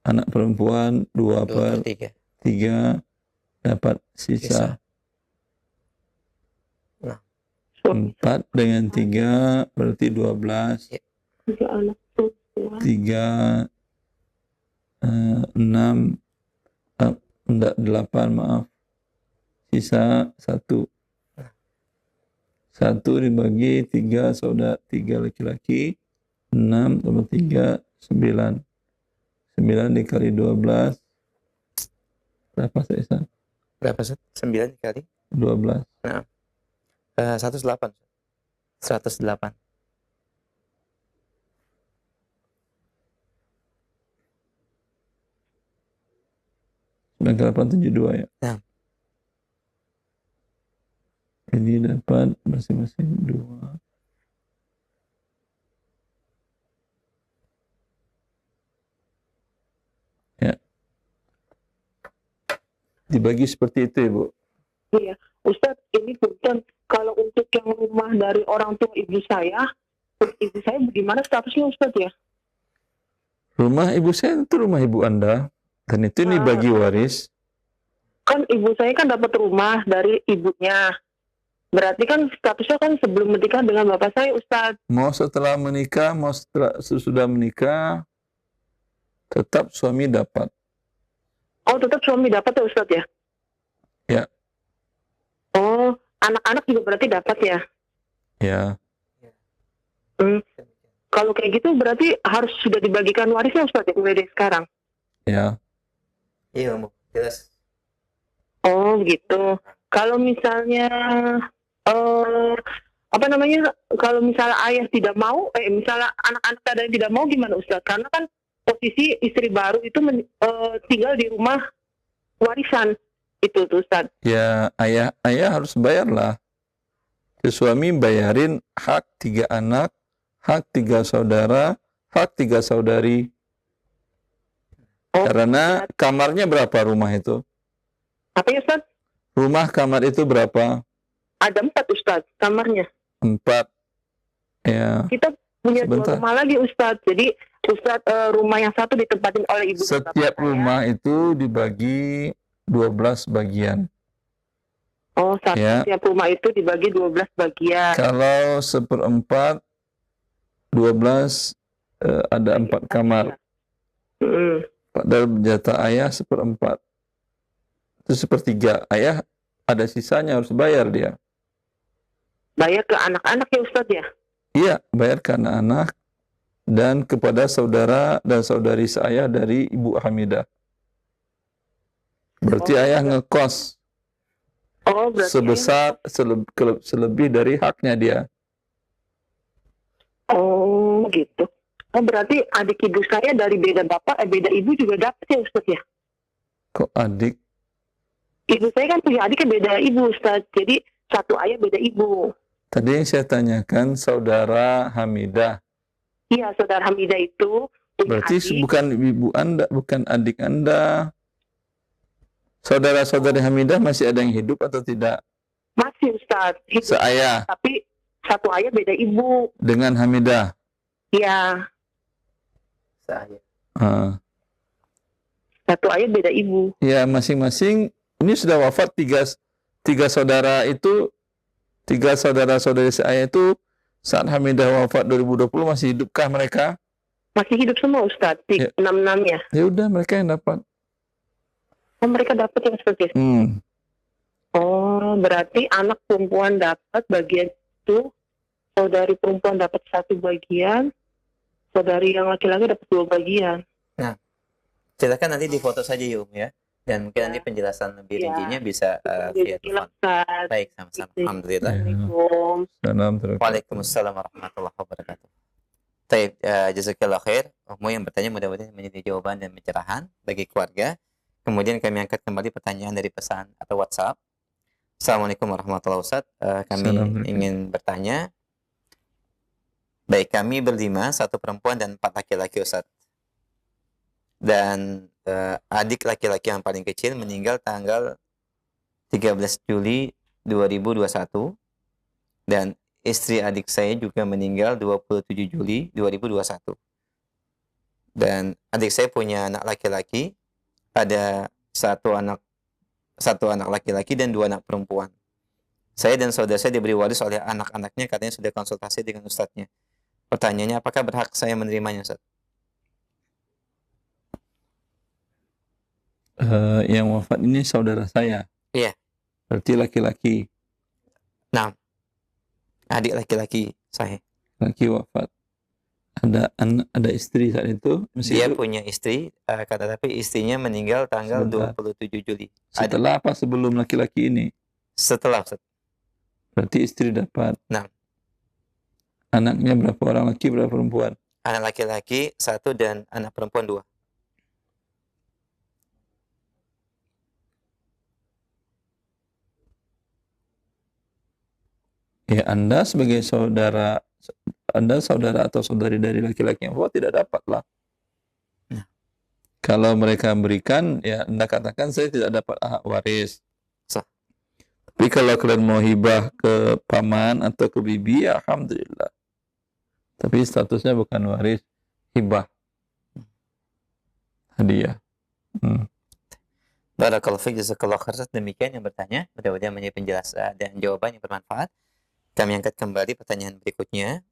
anak perempuan 2/3, dapat sisa. Nah. 4 dengan 3 berarti 12. 3, 6, enggak 8, maaf. Sisa 1. 1 dibagi 3 saudara, 3 laki-laki, 6 tambah 3, 9. 9 dikali 12, berapa Saisan? Berapa Ustaz? 9 kali 12. 108. 108. 9872 ya. Ya. Ini dapat masing-masing 2. Ya. Dibagi seperti itu, Ibu. Iya, Ustadz, ini bukan kalau untuk yang rumah dari orang tua ibu saya bagaimana statusnya Ustadz ya? Rumah ibu saya itu rumah ibu Anda, dan itu dibagi waris. Kan ibu saya kan dapat rumah dari ibunya. Berarti kan statusnya kan sebelum menikah dengan bapak saya, Ustadz. Mau setelah menikah, mau sesudah menikah, tetap suami dapat. Oh, tetap suami dapat ya, Ustadz ya? Ya. Oh, anak-anak juga berarti dapat ya? Ya. Kalau kayak gitu berarti harus sudah dibagikan warisnya, Ustadz ya, mulai dari sekarang? Ya. Iya, Bu. Jelas. Oh, gitu. Kalau misalnya kalau misalnya ayah tidak mau, misalnya anak-anak ada yang tidak mau gimana Ustaz? Karena kan posisi istri baru itu tinggal di rumah warisan itu tuh Ustaz. Ya, ayah harus bayarlah. Suami bayarin hak 3 anak, hak 3 saudara, hak 3 saudari. Oh, Karena kamarnya berapa rumah itu? apa ya Ustaz? Rumah kamar itu berapa? Ada 4 Ustaz kamarnya. 4. Ya. Kita punya Sebentar. 2 rumah lagi Ustaz. Jadi Ustaz rumah yang satu ditempatin oleh ibu. dan bapak Setiap saya. rumah itu dibagi 12 bagian. Oh, Ya. setiap rumah itu dibagi 12 bagian. Kalau 1/4, 12 ada 4 kamar. Dalam jatah ayah 1/4. Itu 1/3. Ayah ada sisanya, harus bayar dia. Bayar ke anak-anak ya Ustaz ya? Iya, bayar ke anak-anak dan kepada saudara dan saudari saya dari Ibu Hamidah. Berarti ayah ngekos Oh, berarti sebesar selebih dari haknya dia. Oh, gitu. Oh, berarti adik ibu saya dari beda bapak, beda ibu juga dapat ya Ustaz ya? Kok adik? Ibu saya kan punya adik beda ibu Ustaz. Jadi satu ayah beda ibu. Tadi yang saya tanyakan saudara Hamidah. Iya, saudara Hamidah itu punya Berarti adik. bukan ibu Anda, bukan adik Anda. Saudara-saudari Hamidah masih ada yang hidup atau tidak? Masih Ustaz. Hidup. Seayah Tapi satu ayah beda ibu. dengan Hamidah. Iya, Saya. satu ayah beda ibu. Ya, masing-masing ini sudah wafat tiga saudara itu, 3 saudara-saudari saya itu saat Hamidah wafat 2020 masih hidupkah mereka? Masih hidup semua Ustaz. Ya. 6-6-nya. Ya udah, mereka yang dapat. Oh, mereka dapat yang seperti itu. Oh, berarti anak perempuan dapat bagian itu, saudari perempuan dapat 1 bagian, saudari yang laki-laki dapat 2 bagian. Silakan nanti difoto saja ya ya. Dan mungkin nanti penjelasan lebih Ya. rincinya bisa via telepon. Ustaz. Baik, sama-sama. Alhamdulillah. Assalamualaikum. Salam. Waalaikumsalam warahmatullahi wabarakatuh. Baik, jazakallah khair. Umum yang bertanya mudah-mudahan menjadi jawaban dan pencerahan bagi keluarga. Kemudian kami angkat kembali pertanyaan dari pesan atau WhatsApp. Assalamualaikum warahmatullahi wabarakatuh. Kami Assalamualaikum. ingin bertanya. Baik, kami berlima, 1 perempuan dan 4 laki-laki Ustaz. Dan adik laki-laki yang paling kecil meninggal tanggal 13 Juli 2021 dan istri adik saya juga meninggal 27 Juli 2021. Dan adik saya punya anak laki-laki, ada satu anak laki-laki dan 2 anak perempuan. Saya dan saudara saya diberi waris oleh anak-anaknya, katanya sudah konsultasi dengan ustadznya. Pertanyaannya, apakah berhak saya menerimanya, Ustaz? Yang wafat ini saudara saya. Iya. Berarti laki-laki. Nah, adik laki-laki saya. Laki wafat. Ada istri saat itu? Dia hidup? punya istri, tapi istrinya meninggal tanggal Sebentar. 27 Juli. Setelah apa sebelum laki-laki ini? Setelah, Ustaz. Berarti istri dapat. Nah. Anaknya berapa orang laki, berapa perempuan? Anak laki-laki 1 dan anak perempuan 2. Ya, Anda sebagai saudara atau saudari dari laki-laki yang wafat tidak dapatlah. Nah. Kalau mereka berikan, ya Anda katakan saya tidak dapat hak waris. Sah. Tapi kalau kalian mau hibah ke paman atau ke bibi, ya alhamdulillah. Tapi statusnya bukan waris, hibah. Hadiah. Barakallahu fiik, jazakallahu khairan. Demikian yang bertanya, mudah-mudahan menjadi penjelasan dan jawaban yang bermanfaat. Kami angkat kembali pertanyaan berikutnya.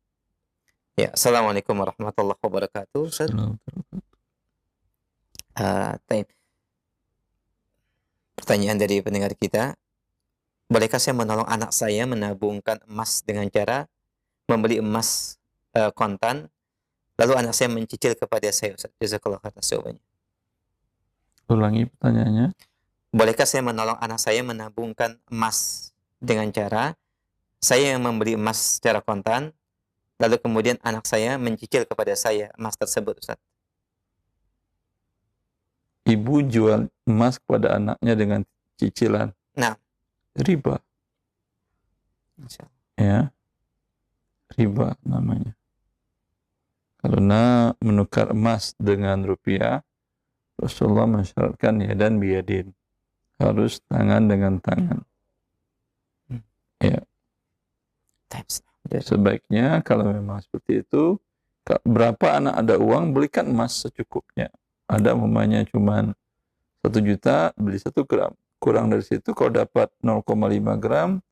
Ya, Assalamualaikum warahmatullahi wabarakatuh. Ustaz. Pertanyaan dari pendengar kita, bolehkah saya menolong anak saya menabungkan emas dengan cara membeli emas kontan, lalu anak saya mencicil kepada saya, Ustaz? Jazakallahu khairan atas jawabannya. Ulangi pertanyaannya. Bolehkah saya menolong anak saya menabungkan emas dengan cara saya yang membeli emas secara kontan, lalu kemudian anak saya mencicil kepada saya emas tersebut, Ustaz? Ibu jual emas kepada anaknya dengan cicilan. Nah. Riba. Ya. Riba namanya. Karena menukar emas dengan rupiah, Rasulullah mensyaratkan yadan biyadin. Harus tangan dengan tangan. Ya. Sebaiknya kalau memang seperti itu, berapa anak ada uang, belikan emas secukupnya. Ada umpamanya cuma 1 juta, beli 1 gram. Kurang dari situ, kalau dapat 0,5 gram,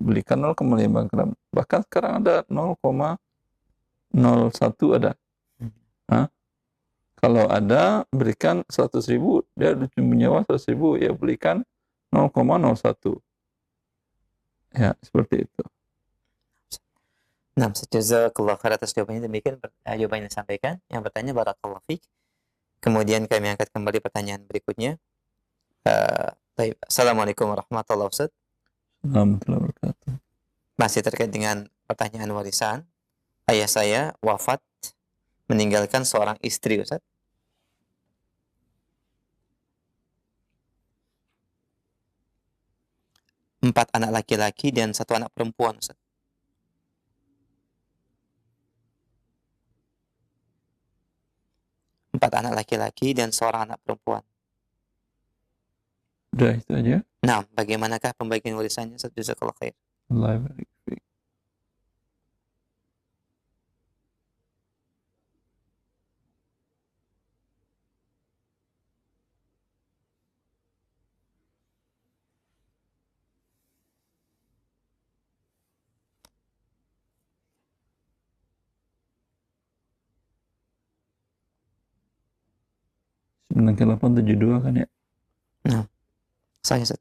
belikan 0,5 gram. Bahkan sekarang ada 0,01 ada. Kalau ada, berikan 100.000, dia menyewa 100.000, ya belikan 0,01. Ya, seperti itu. Nah, jazakallahu khairan atas jawabannya. Demikian jawaban yang disampaikan. Yang bertanya, barakallahu fiik. Kemudian kami angkat kembali pertanyaan berikutnya. Assalamualaikum warahmatullahi wabarakatuh. Warahmatullahi wabarakatuh. Masih terkait dengan pertanyaan warisan. Ayah saya wafat meninggalkan seorang istri, Ustaz. Empat anak laki-laki dan 1 anak perempuan, Ustaz. Empat anak laki-laki dan 1 anak perempuan. Udah itu aja. Nah, bagaimanakah pembagian warisannya? Jazakallahu khair. Allah barik fiik. Ke 872 kan ya? Nah, saya Ustaz.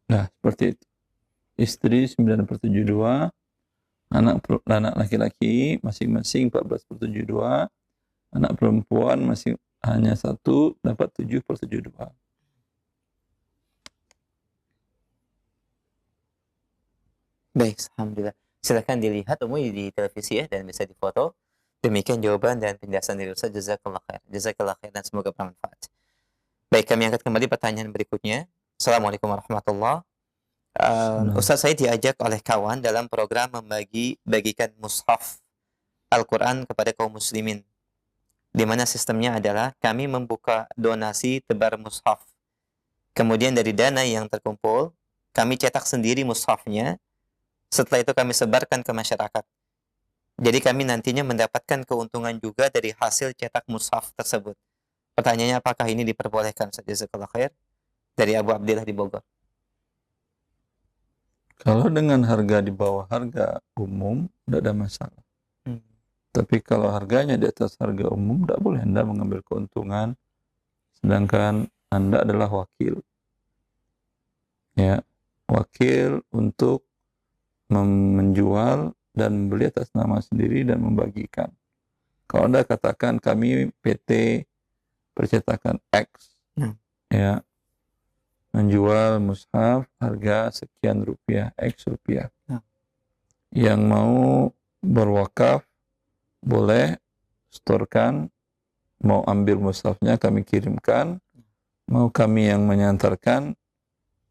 Nah, seperti itu. Istri 9/72, anak laki-laki masing-masing 14/72, anak perempuan masih hanya 1 dapat 7/72. Baik, alhamdulillah. Silakan dilihat umumnya di televisi ya dan bisa difoto. Demikian jawaban dan penjelasan dari Ustaz. Jazakallah khair. Jazakallah khair dan semoga bermanfaat. Baik, kami angkat kembali pertanyaan berikutnya. Assalamualaikum warahmatullahi wabarakatuh. Ustaz, saya diajak oleh kawan dalam program bagikan mushaf Al-Quran kepada kaum muslimin, di mana sistemnya adalah kami membuka donasi tebar mushaf. Kemudian dari dana yang terkumpul, kami cetak sendiri mushafnya. Setelah itu kami sebarkan ke masyarakat. Jadi kami nantinya mendapatkan keuntungan juga dari hasil cetak mushaf tersebut. Pertanyaannya, apakah ini diperbolehkan? Jazakallahu khair. Dari Abu Abdillah di Bogor. Kalau dengan harga di bawah harga umum, tidak ada masalah. Tapi kalau harganya di atas harga umum, tidak boleh Anda mengambil keuntungan, sedangkan Anda adalah wakil. Ya, wakil untuk menjual dan membeli atas nama sendiri dan membagikan. Kalau Anda katakan kami PT percetakan X, ya, menjual mushaf harga sekian rupiah, X rupiah. Yang mau berwakaf boleh setorkan, mau ambil mushafnya kami kirimkan, mau kami yang menyantarkan,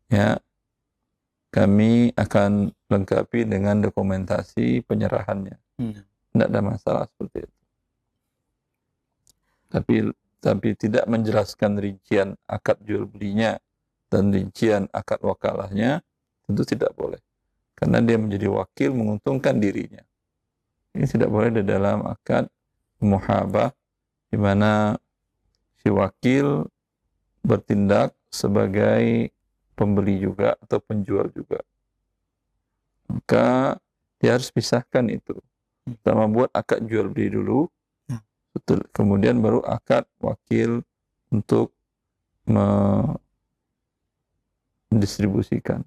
ya, kami akan lengkapi dengan dokumentasi penyerahannya. Tidak ada masalah seperti itu. Tapi tidak menjelaskan rincian akad jual belinya dan rincian akad wakalahnya, tentu tidak boleh. Karena dia menjadi wakil menguntungkan dirinya. Ini tidak boleh di dalam akad muhabah, di mana si wakil bertindak sebagai pembeli juga atau penjual juga. Maka dia harus pisahkan itu. Pertama buat akad jual beli dulu, kemudian baru akad wakil untuk mendistribusikan.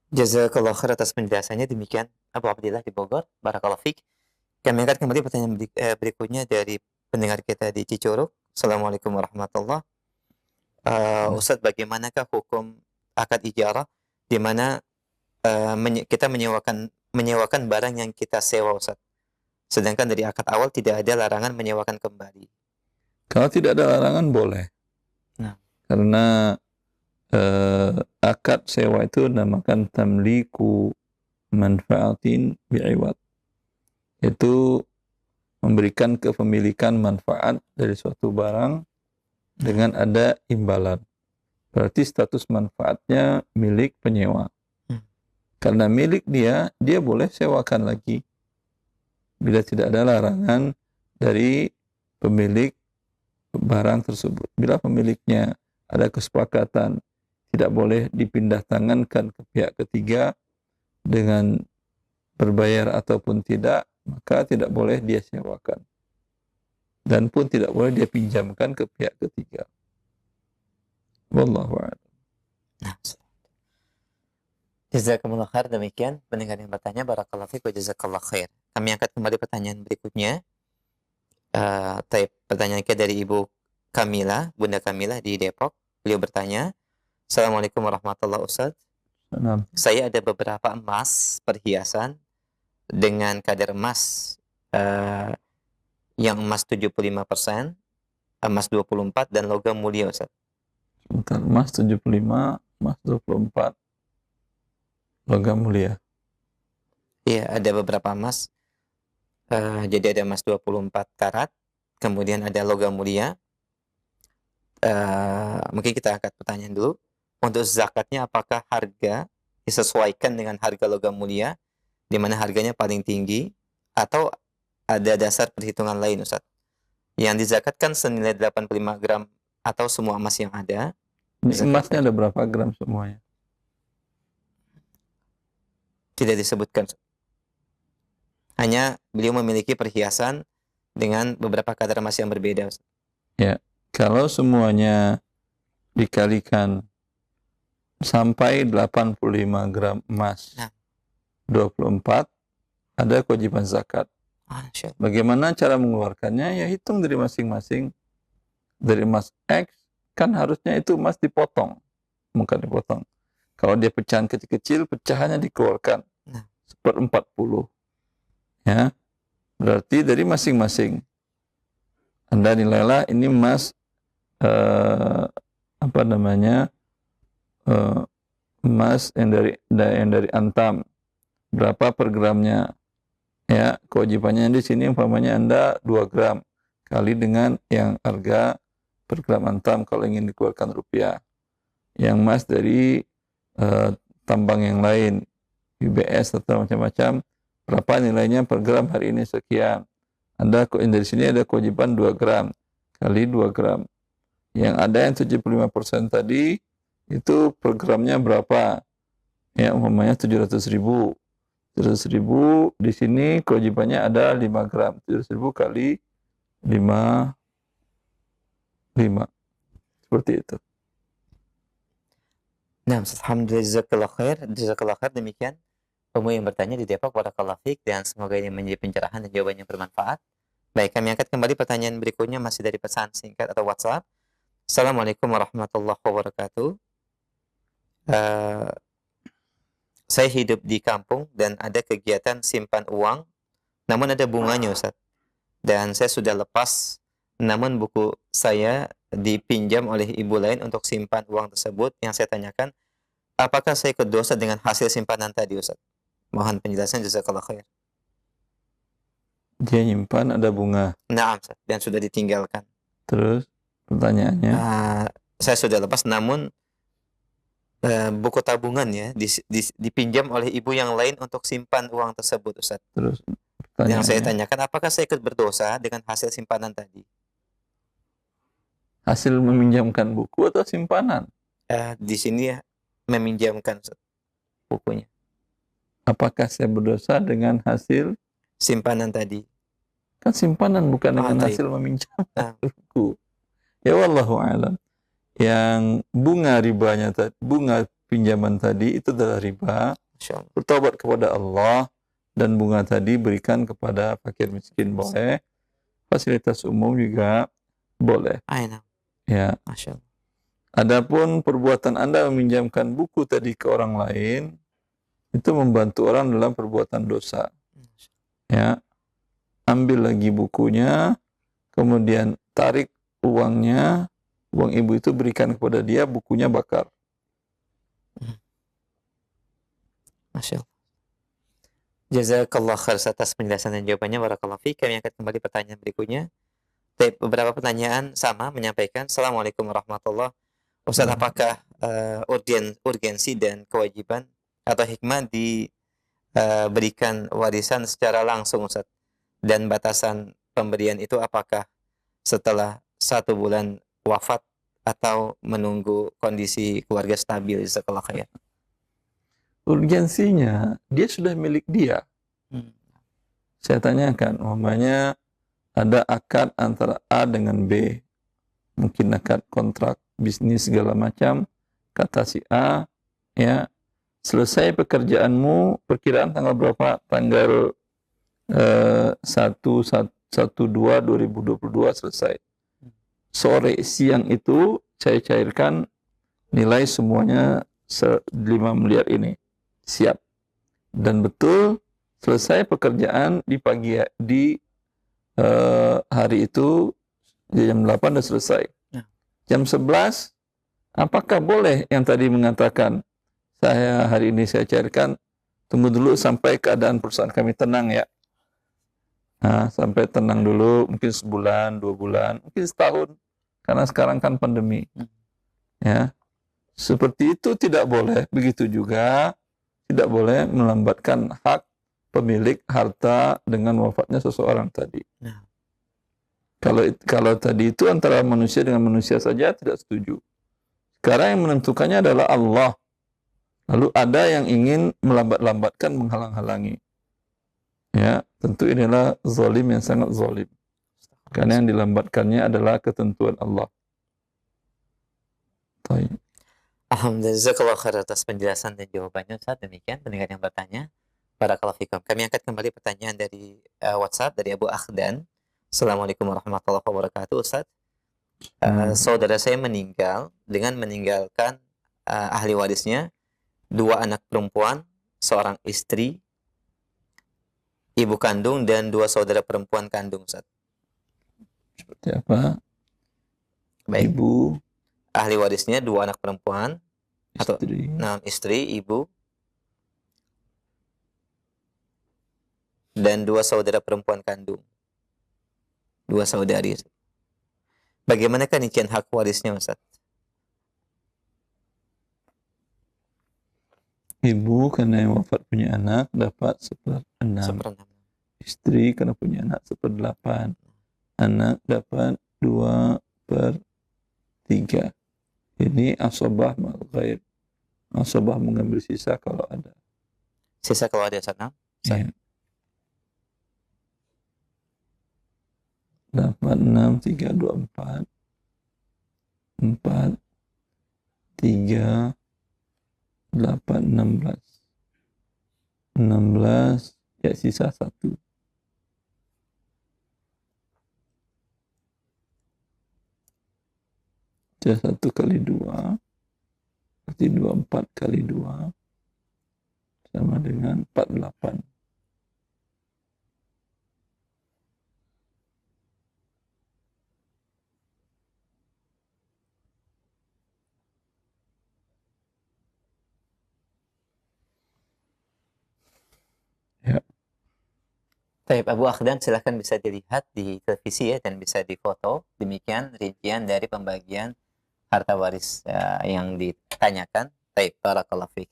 Jazakallah khair atas penjelasannya. Demikian Abu Abdillah di Bogor. Barakallahu fiik. Kami angkat kembali pertanyaan berikutnya dari pendengar kita di Cicurug. Assalamualaikum warahmatullahi wabarakatuh. Ustaz, bagaimanakah hukum akad ijarah di mana kita menyewakan barang yang kita sewa, Ustaz? Sedangkan dari akad awal tidak ada larangan menyewakan kembali. Kalau tidak ada larangan boleh. Karena akad sewa itu dinamakan tamliku manfaatin bi'iwad. Itu memberikan kepemilikan manfaat dari suatu barang dengan ada imbalan. Berarti status manfaatnya milik penyewa. Karena milik dia boleh sewakan lagi. Bila tidak ada larangan dari pemilik barang tersebut. Bila pemiliknya ada kesepakatan tidak boleh dipindah tangankan ke pihak ketiga dengan berbayar ataupun tidak, maka tidak boleh dia sewakan. Dan pun tidak boleh dia pinjamkan ke pihak ketiga. Wallahu a'lam. Jazakumullah khair. Demikian pendengar yang bertanya. Barakallahu fiik wa jazakallah khair. Kami angkat kembali pertanyaan berikutnya. Pertanyaan kita dari Ibu Kamila, Bunda Kamila di Depok. Beliau bertanya, Assalamualaikum warahmatullahi wabarakatuh. Saya ada beberapa emas perhiasan dengan kadar emas yang emas 75%, emas 24 dan logam mulia, Ustaz. Sebentar, emas 75, emas 24, logam mulia. Iya, ada beberapa emas. Jadi ada emas 24 karat, kemudian ada logam mulia. Mungkin kita angkat pertanyaan dulu. Untuk zakatnya, apakah harga disesuaikan dengan harga logam mulia, di mana harganya paling tinggi, atau ada dasar perhitungan lain, Ustaz? Yang dizakatkan senilai 85 gram atau semua emas yang ada? Emasnya ada berapa gram semuanya? Tidak disebutkan. Hanya beliau memiliki perhiasan dengan beberapa kadar emas yang berbeda, Ustaz. Ya, kalau semuanya dikalikan sampai 85 gram emas, 24, ada kewajiban zakat. Bagaimana cara mengeluarkannya? Ya hitung dari masing-masing. Dari emas X, kan harusnya itu emas dipotong. Bukan dipotong. Kalau dia pecahan kecil-kecil, pecahannya dikeluarkan. 1/40. Ya, berarti dari masing-masing. Anda nilailah ini emas eh, emas yang dari Antam, berapa per gramnya? Ya, kewajibannya di sini umpamanya Anda 2 gram kali dengan yang harga per gram Antam kalau ingin dikeluarkan rupiah. Yang emas dari tambang yang lain, UBS atau macam-macam, berapa nilainya per gram hari ini sekian. Anda dari sini ada kewajiban 2 gram kali 2 gram. Yang ada yang 75% tadi itu per gramnya berapa? Ya, umpamanya 700.000. 700.000 di sini kewajibannya ada 5 gram. 700.000 kali 5. Seperti itu. Nah, alhamdulillah, jazakallah khair. Demikian Umu yang bertanya di Depok. Barakallahu fiik, dan semoga ini menjadi pencerahan dan jawaban yang bermanfaat. Baik, kami angkat kembali pertanyaan berikutnya masih dari pesan singkat atau WhatsApp. Assalamualaikum warahmatullahi wabarakatuh. Saya hidup di kampung dan ada kegiatan simpan uang, namun ada bunganya, Ustaz. Dan saya sudah lepas, namun buku saya dipinjam oleh ibu lain untuk simpan uang tersebut. Yang saya tanyakan, apakah saya ikut dosa dengan hasil simpanan tadi, Ustaz? Mohon penjelasan, jazakallah khair. Dia nyimpan ada bunga. Nah, Ustaz, dan sudah ditinggalkan. Terus pertanyaannya? Saya sudah lepas, namun buku tabungannya dipinjam oleh ibu yang lain untuk simpan uang tersebut, Ustaz. Terus yang saya tanyakan, apakah saya ikut berdosa dengan hasil simpanan tadi? Hasil meminjamkan buku atau simpanan? Di sini ya, meminjamkan, Ustaz, bukunya. Apakah saya berdosa dengan hasil simpanan tadi? Kan simpanan bukan dengan hasil meminjam buku. Ya wallahu a'lam. Yang bunga ribanya tadi, bunga pinjaman tadi itu adalah riba. Bertobat kepada Allah, dan bunga tadi berikan kepada fakir miskin boleh. Fasilitas umum juga boleh. Ya. Masya Allah. Adapun perbuatan Anda meminjamkan buku tadi ke orang lain, itu membantu orang dalam perbuatan dosa. Ya. Ambil lagi bukunya, kemudian tarik uangnya, uang ibu itu berikan kepada dia, bukunya bakar. Masya Allah. Jazakallah khair atas penjelasan dan jawabannya. Barakallahu fiik. Kami akan kembali pertanyaan berikutnya. Beberapa pertanyaan sama menyampaikan, Assalamualaikum warahmatullahi wabarakatuh. Ustaz, apakah urgensi dan kewajiban atau hikmah diberikan warisan secara langsung, Ustaz? Dan batasan pemberian itu apakah setelah 1 bulan wafat atau menunggu kondisi keluarga stabil? Jazakallah khair. Urgensinya, dia sudah milik dia. Saya tanyakan, umpamanya ada akad antara A dengan B. Mungkin akad kontrak bisnis segala macam. Kata si A, ya, selesai pekerjaanmu, perkiraan tanggal berapa? Tanggal 1/2/2022 selesai. Sore siang itu saya cairkan nilai semuanya 5 miliar ini. Siap. Dan betul selesai pekerjaan di pagi hari itu jam 8 sudah selesai. Jam 11, apakah boleh yang tadi mengatakan hari ini saya cairkan, tunggu dulu sampai keadaan perusahaan kami tenang ya. Sampai tenang dulu, mungkin sebulan, 2 bulan, mungkin setahun, karena sekarang kan pandemi. Ya, seperti itu tidak boleh. Begitu juga tidak boleh melambatkan hak pemilik harta dengan wafatnya seseorang tadi. Kalau tadi itu antara manusia dengan manusia saja tidak setuju. Sekarang yang menentukannya adalah Allah. Lalu ada yang ingin melambat-lambatkan, menghalang-halangi. Ya, tentu inilah zalim yang sangat zalim. Karena yang dilambatkannya adalah ketentuan Allah. Alhamdulillah, jazakallahu khair atas penjelasan dan jawabannya, Ustaz. Demikian pendengar yang bertanya. Barakallahu fikum. Kami angkat kembali pertanyaan dari WhatsApp dari Abu Akhdan. Assalamualaikum warahmatullahi wabarakatuh, Ustaz. Saudara saya meninggal dengan meninggalkan ahli warisnya 2 anak perempuan, seorang istri, ibu kandung, dan 2 saudara perempuan kandung, Ustaz. Seperti apa? Baik. Ibu, ahli warisnya 2 anak perempuan, Atau Istri. istri, ibu, dan 2 saudara perempuan kandung. 2 saudari. Bagaimana rincian hak warisnya, Ustaz? Ibu karena yang wafat punya anak dapat 1/6. 1/6. Istri karena punya anak 1/8. Anak dapat 2/3. Ini asabah mal ghaib. Asabah mengambil sisa kalau ada. Sisa kalau ada, Ustaz. Ya. 8, 6, 3, 2, 4. 4, 3, 8, 16. 16, ya sisa 1. Sisa 1 kali 2, berarti 24 kali 2, sama dengan 48. Ya. Baik, Abu Akhdan, silahkan bisa dilihat di televisi ya, dan bisa difoto. Demikian rincian dari pembagian harta waris yang ditanyakan. Baik, barakallahu fiik.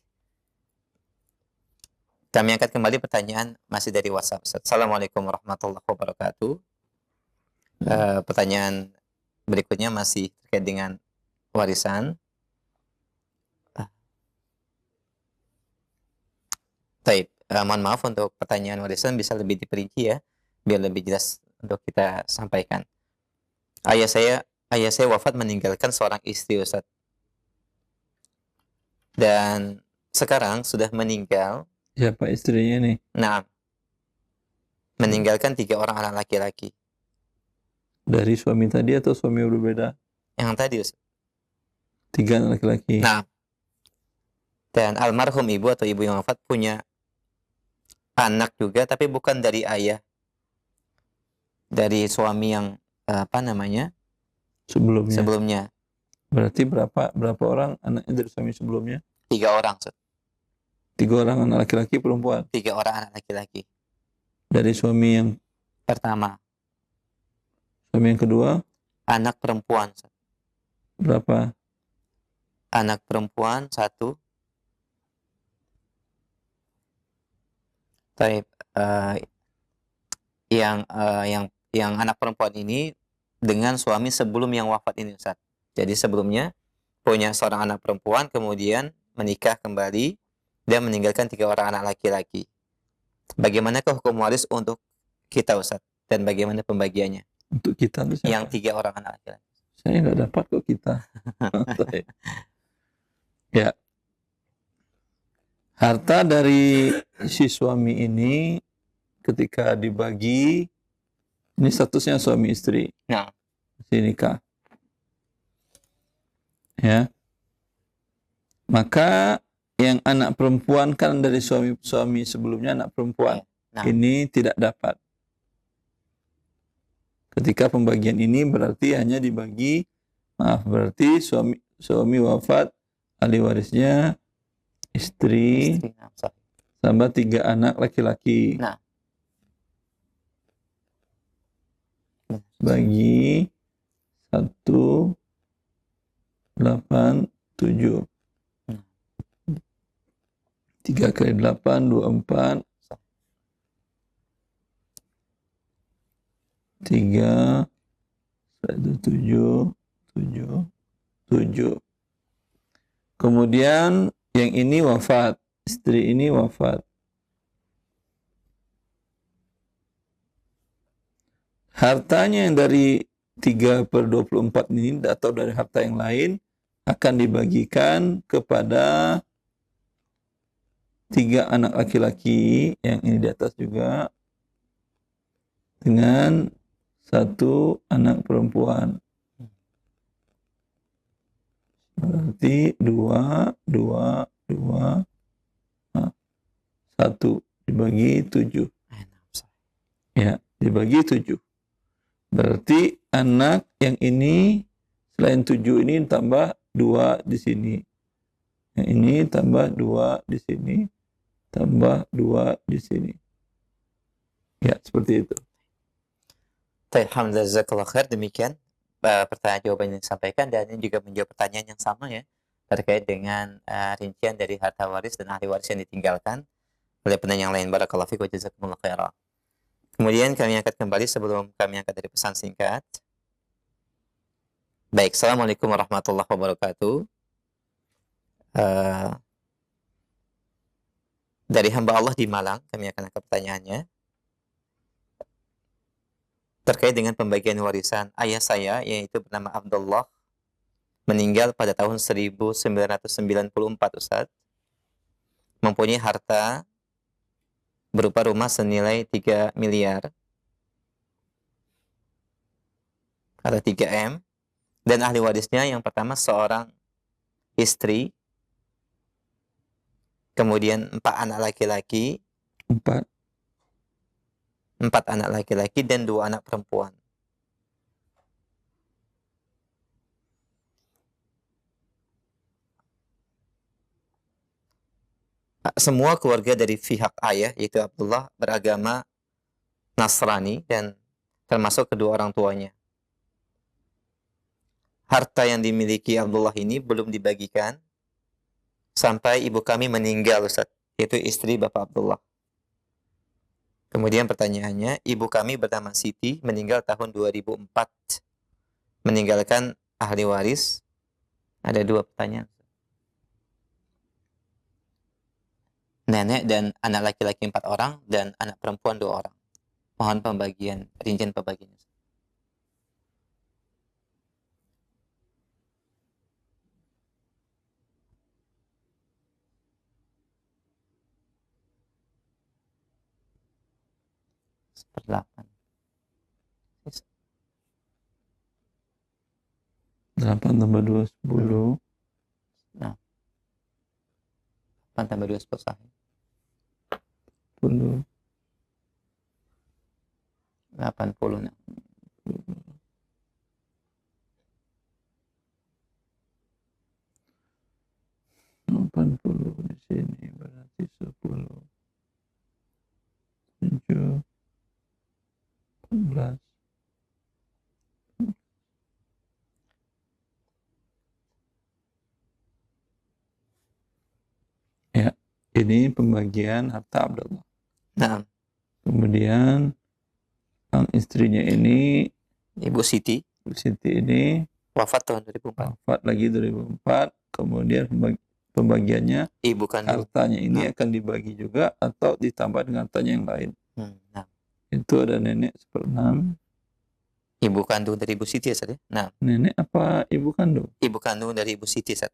Kami angkat kembali pertanyaan masih dari WhatsApp, Ustaz. Assalamualaikum warahmatullahi wabarakatuh. Pertanyaan berikutnya masih terkait dengan warisan. Baik, mohon maaf untuk pertanyaan warisan bisa lebih diperinci ya, biar lebih jelas untuk kita sampaikan. Ayah saya wafat meninggalkan seorang istri, Ustaz. Dan sekarang sudah meninggal. Siapa istrinya nih? Nah, meninggalkan 3 orang anak laki-laki. Dari suami tadi atau suami berbeda? Yang tadi, Ustaz. 3 anak laki-laki. Nah, dan almarhum ibu atau ibu yang wafat punya anak juga, tapi bukan dari ayah, dari suami yang sebelumnya. Berarti berapa orang anaknya dari suami sebelumnya? 3 orang, Ustaz. 3 orang anak laki-laki perempuan. 3 orang anak laki-laki. Dari suami yang Pertama, suami yang kedua anak perempuan, Ustaz. berapa? Anak perempuan 1. Taib, yang anak perempuan ini dengan suami sebelum yang wafat ini, Ustaz. Jadi sebelumnya punya seorang anak perempuan, kemudian menikah kembali dan meninggalkan 3 orang anak laki-laki. Bagaimanakah hukum waris untuk kita, Ustaz? Dan bagaimana pembagiannya? Untuk kita itu siapa? Yang 3 orang anak laki-laki. Saya nggak dapat kok kita. Ya. Harta dari si suami ini ketika dibagi, ini statusnya suami istri. Nah, Masih nikah. Ya. Maka yang anak perempuan kan dari suami sebelumnya anak perempuan. Nah. Ini tidak dapat. Ketika pembagian ini berarti hanya dibagi, berarti suami wafat, ahli warisnya istri sama 3 anak laki-laki. Nah. Bagi 1, 8, 7. 3 kali 8, 24. 3, 7. Kemudian yang ini wafat, istri ini wafat. Hartanya yang dari 3/24 ini atau dari harta yang lain akan dibagikan kepada 3 anak laki-laki yang ini di atas juga dengan 1 anak perempuan. Berarti 2, 1 dibagi 7. Ya, dibagi 7. Berarti anak yang ini selain 7 ini tambah 2 di sini. Yang ini tambah 2 di sini, tambah 2 di sini. Ya, seperti itu. Alhamdulillah, jazakallah khair. Demikian pertanyaan jawaban yang disampaikan, dan ini juga menjawab pertanyaan yang sama ya, terkait dengan rincian dari harta waris dan ahli waris yang ditinggalkan oleh penanya yang lain. Barakallahu fiik wa jazakumullah khairan. Kemudian kami angkat kembali sebelum kami angkat dari pesan singkat. Baik, Assalamualaikum warahmatullahi wabarakatuh. Dari hamba Allah di Malang, kami akan angkat pertanyaannya terkait dengan pembagian warisan ayah saya, yaitu bernama Abdullah, meninggal pada tahun 1994, Ustaz. Mempunyai harta berupa rumah senilai 3 miliar atau 3M, dan ahli warisnya yang pertama seorang istri, kemudian 4 anak laki-laki, 4. 4 anak laki-laki dan 2 anak perempuan. Semua keluarga dari pihak ayah, yaitu Abdullah, beragama Nasrani dan termasuk kedua orang tuanya. Harta yang dimiliki Abdullah ini belum dibagikan sampai ibu kami meninggal, Ustaz, yaitu istri Bapak Abdullah. Kemudian pertanyaannya, ibu kami bernama Siti meninggal tahun 2004, meninggalkan ahli waris. Ada 2 pertanyaan. Nenek dan anak laki-laki 4 orang dan anak perempuan 2 orang. Mohon pembagian, rincian pembagiannya. Seperlapan. 8 tambah 2, 10. Nah, 8 tambah 2, 10 sahih. 10. 80. Nah. 80 di sini berarti 10. 7. 14. Ya, ini pembagian harta Abdullah. Nah, Kemudian sang istrinya ini, Ibu Siti ini wafat tahun 2004. wafat lagi 2004. Kemudian pembagiannya, Ibu kandung. hartanya ini akan dibagi juga atau ditambah dengan hartanya yang lain. Nah, Itu ada nenek 1/6. ibu kandung dari Ibu Siti, Ustaz ya. Nah, Nenek apa ibu kandung? ibu kandung dari Ibu Siti, Ustaz.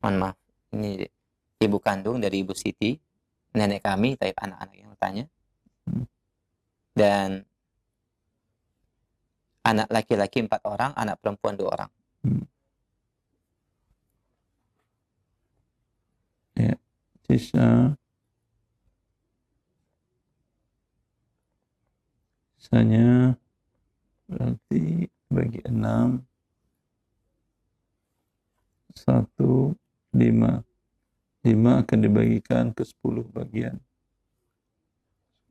Mohon maaf. Ini ibu kandung dari Ibu Siti, nenek kami, tapi anak-anak yang bertanya. Dan anak laki-laki 4 orang, anak perempuan 2 orang. Ya, sisanya berarti bagi 6, 1, 5. 5 akan dibagikan ke 10 bagian.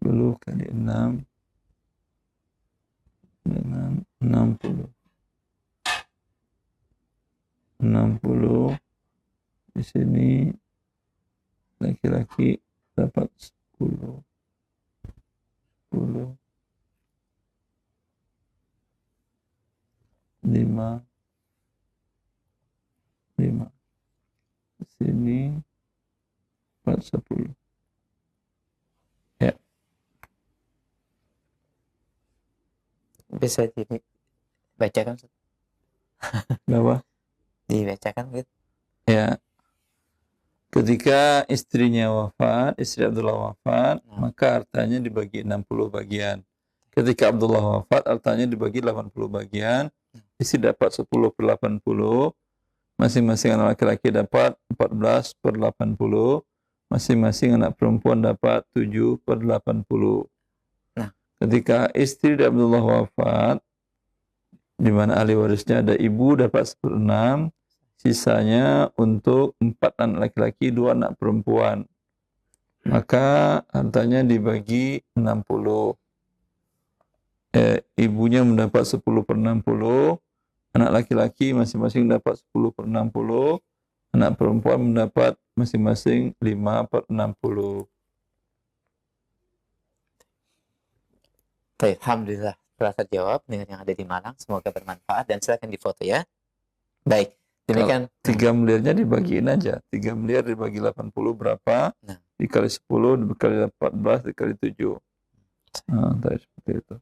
10 kali 6 dengan 60. 60 di sini laki-laki dapat 10. 10. 5. 5. Di sini 4, 10. Ya. Bisa dibacakan, Ustaz? Berapa? Dibacakan gitu. Ya. Ketika istrinya wafat, istri Abdullah wafat, maka hartanya dibagi 60 bagian. Ketika Abdullah wafat, hartanya dibagi 80 bagian. Istri dapat 10/80. Masing-masing anak laki-laki dapat 14/80. Masing-masing anak perempuan dapat 7/80. Nah, ketika istri Abdullah wafat, di mana ahli warisnya ada ibu dapat 1/6, sisanya untuk 4 anak laki-laki, 2 anak perempuan. Maka hartanya dibagi 60. Ibunya mendapat 10/60, anak laki-laki masing-masing dapat 10/60, anak perempuan mendapat masing-masing 5/60. Baik, alhamdulillah telah terjawab dengan yang ada di Malang. Semoga bermanfaat dan silakan difoto ya. Baik, demikian. 3 miliarnya dibagiin aja. 3 miliar dibagi 80 berapa? Nah. Dikali 10, dikali 14, dikali 7. Nah, seperti itu.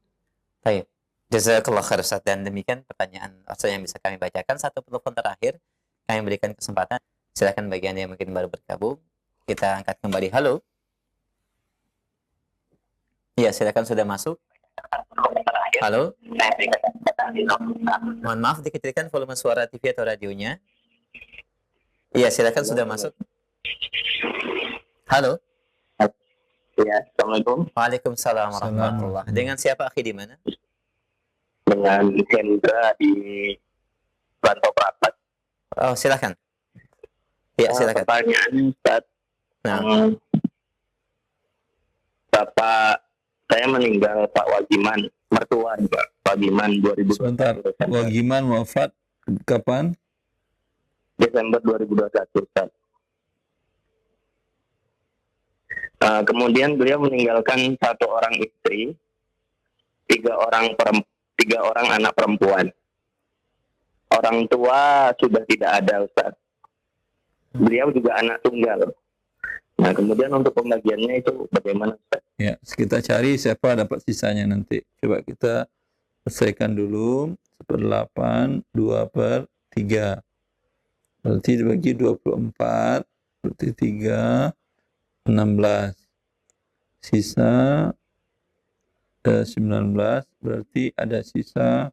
Baik, jazakallah khair Ustaz. Dan demikian pertanyaan Ustaz yang bisa kami bacakan. Satu telepon terakhir, kami berikan kesempatan. Silakan bagi Anda yang mungkin baru bergabung. Kita angkat kembali. Halo. Iya, silakan sudah masuk. Halo. Mohon maaf, dikecilkan volume suara TV atau radionya. Iya, silakan sudah masuk. Halo. Ya, Assalamualaikum. Waalaikumsalam warahmatullahi. Dengan siapa akhi di mana? Dengan Hendra di Rantau Prapat. Oh, silakan. Ya, silakan. Pertanyaannya, Ustaz. Nah. Bapak saya meninggal, Pak Wagiman, mertua Pak Wagiman 2000. Sebentar, Wagiman wafat kapan? Desember 2021, Ustaz. Kemudian beliau meninggalkan 1 orang istri, 3 orang anak perempuan. Orang tua sudah tidak ada, Ustaz. Beliau juga anak tunggal. Nah, kemudian untuk pembagiannya itu bagaimana, Ustaz? Ya, kita cari siapa dapat sisanya nanti. Coba kita selesaikan dulu. 1/8, 2/3. Berarti dibagi 24, berarti 3, 16. Sisa 19, berarti ada sisa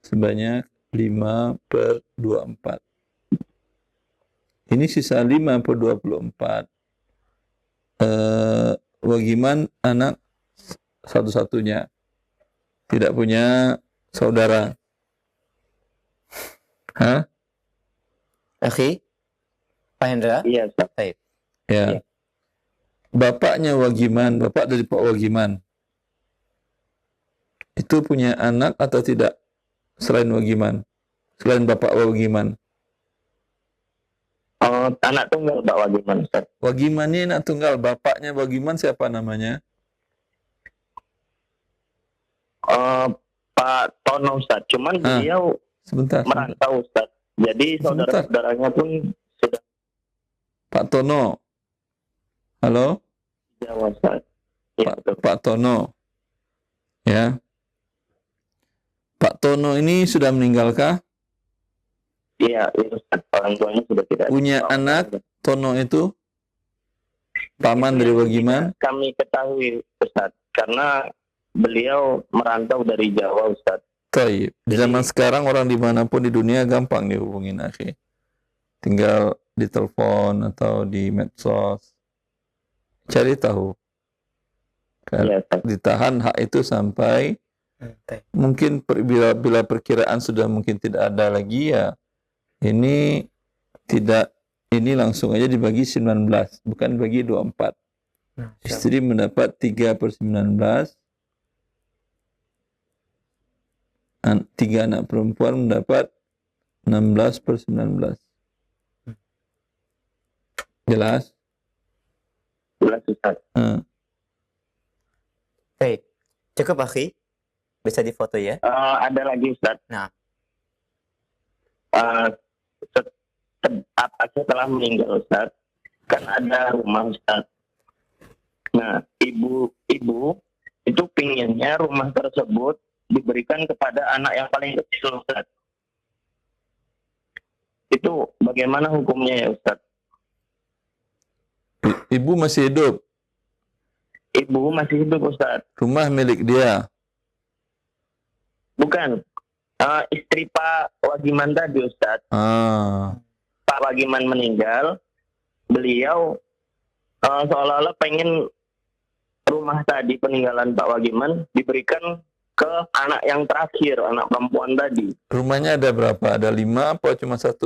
sebanyak 5/24. Ini sisa 5/24. Wagiman anak satu-satunya, tidak punya saudara. Hah? Akhi, Pak Hendra? Iya, Ustaz. Baik. Ya. Bapaknya Wagiman, bapak dari Pak Wagiman, itu punya anak atau tidak selain Wagiman? Selain bapak Wagiman? Anak tunggal Pak Wagiman, Ustaz. Wagiman ini anak tunggal, bapaknya Wagiman siapa namanya? Pak Tono, Ustaz. Cuman beliau Sebentar. merantau, Ustaz. Jadi saudara-saudaranya pun sudah Pak Tono. Halo? Jawa, Ustaz. Ya, Pak Tono. Ya. Pak Tono ini sudah meninggalkah? Iya, Ustaz. Orang tuanya sudah tidak ada. Punya anak Tono itu? Paman dari Wagiman? Kami ketahui, Ustaz. Karena beliau merantau dari Jawa, Ustaz. Taib. Di zaman sekarang orang dimanapun di dunia gampang dihubungin, akhi. Tinggal di telepon atau di medsos. Cari tahu. Iya, Ustaz. Ditahan hak itu sampai mungkin bila perkiraan sudah mungkin tidak ada lagi, ya ini tidak, ini langsung aja dibagi 19, bukan dibagi 24. Istri mendapat 3/19, 3 anak perempuan mendapat 16/19. Jelas? Jelas, Ustaz. Baik. Cukup, akhi? Bisa difoto ya? Ada lagi, Ustaz. Nah. Setelah meninggal, Ustaz, kan ada rumah, Ustaz. Nah, ibu itu pinginnya rumah tersebut diberikan kepada anak yang paling kecil, Ustaz. Itu bagaimana hukumnya ya, Ustaz? Ibu masih hidup? Ibu masih hidup, Ustaz. Rumah milik dia? Bukan. Istri Pak Wagiman tadi, Ustaz. Pak Wagiman meninggal, beliau seolah-olah pengen rumah tadi peninggalan Pak Wagiman diberikan ke anak yang terakhir, anak perempuan tadi. Rumahnya ada berapa? Ada 5 apa cuma 1?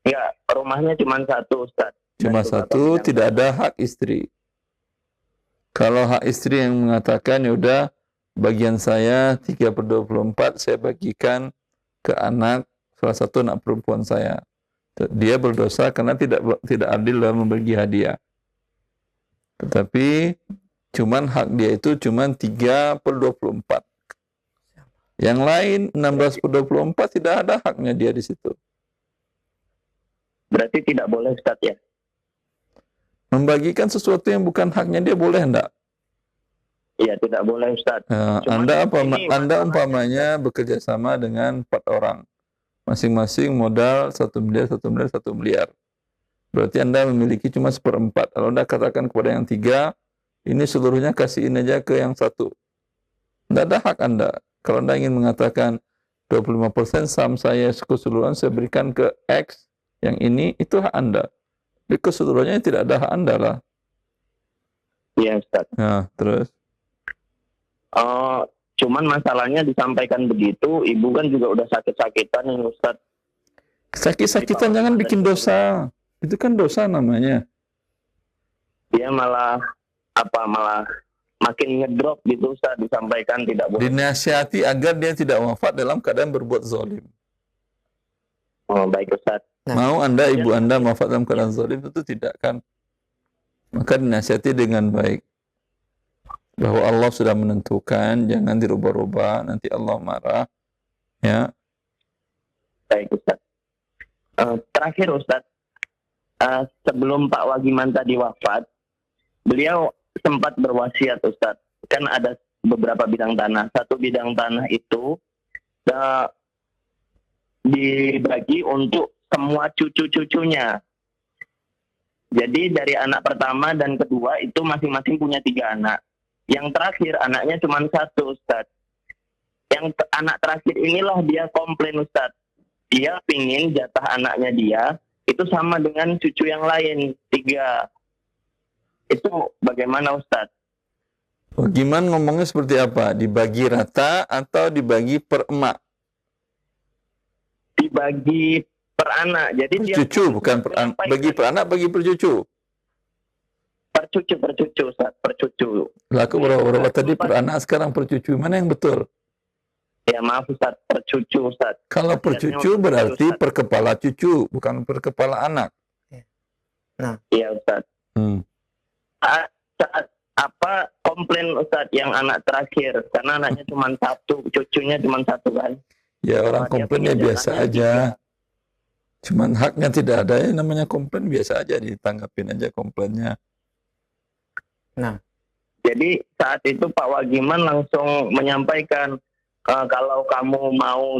Ya, rumahnya cuma 1, Ustaz. Cuma Dan 1, tidak ada hak istri. Kalau hak istri yang mengatakan, ya udah bagian saya 3/24 saya bagikan ke anak, salah satu anak perempuan saya. Dia berdosa karena tidak adil dalam membagi hadiah. Tetapi cuman hak dia itu cuman 3/24. Yang lain 16/24 tidak ada haknya dia di situ. Berarti tidak boleh, Ustaz, ya? Membagikan sesuatu yang bukan haknya dia boleh enggak? Iya, tidak boleh, Ustaz. Anda umpamanya bekerja sama dengan 4 orang. Masing-masing modal 1 miliar, 1 miliar, 1 miliar. Berarti Anda memiliki cuma 1/4. Kalau Anda katakan kepada yang 3, ini seluruhnya kasihin aja ke yang 1. Tidak ada hak Anda. Kalau Anda ingin mengatakan 25% saham saya keseluruhan saya berikan ke X, yang ini, itu hak Anda. Di keseluruhannya tidak ada hak Anda lah. Iya, Ustaz. Nah, terus? Cuman masalahnya disampaikan begitu, ibu kan juga udah sakit-sakitan nih, Ustaz. Sakit-sakitan jangan bikin dosa. Itu kan dosa namanya. Dia malah makin ngedrop gitu, Ustaz, disampaikan tidak boleh. Dinasihati agar dia tidak wafat dalam keadaan berbuat zalim. Oh, baik, Ustaz. Mau Anda, ibu Anda wafat dalam keadaan zalim, itu tidak kan. Maka dinasihati dengan baik. Bahwa Allah sudah menentukan, jangan dirubah-rubah, nanti Allah marah. Ya. Baik, Ustaz. Terakhir, Ustaz, sebelum Pak Wagiman tadi wafat, beliau sempat berwasiat, Ustaz. Kan ada beberapa bidang tanah. Satu bidang tanah itu dibagi untuk semua cucu-cucunya. Jadi dari anak pertama dan kedua itu masing-masing punya 3 anak. Yang terakhir anaknya cuma 1, Ustaz. Yang anak terakhir inilah dia komplain, Ustaz. Dia pingin jatah anaknya dia itu sama dengan cucu yang lain 3. Itu bagaimana, Ustaz? Gimana ngomongnya seperti apa? Dibagi rata atau dibagi per emak? Dibagi per anak. Jadi dia Cucu bukan per anak. Bagi per anak, bagi per cucu. Per cucu, Ustaz, per cucu. Laku berapa tadi per anak, sekarang per cucu. Mana yang betul? Ya maaf, Ustaz, per cucu, Ustaz. Kalau per cucu berarti per kepala cucu, bukan per kepala anak. Nah, iya, Ustaz. Saat apa komplain, Ustaz, yang anak terakhir karena anaknya cuma 1, cucunya cuma 1 kan. Ya orang komplainnya biasa aja. Cuman haknya tidak ada, ya namanya komplain biasa aja, ditanggapin aja komplainnya. nah, Jadi saat itu Pak Wagiman langsung menyampaikan, kalau kamu mau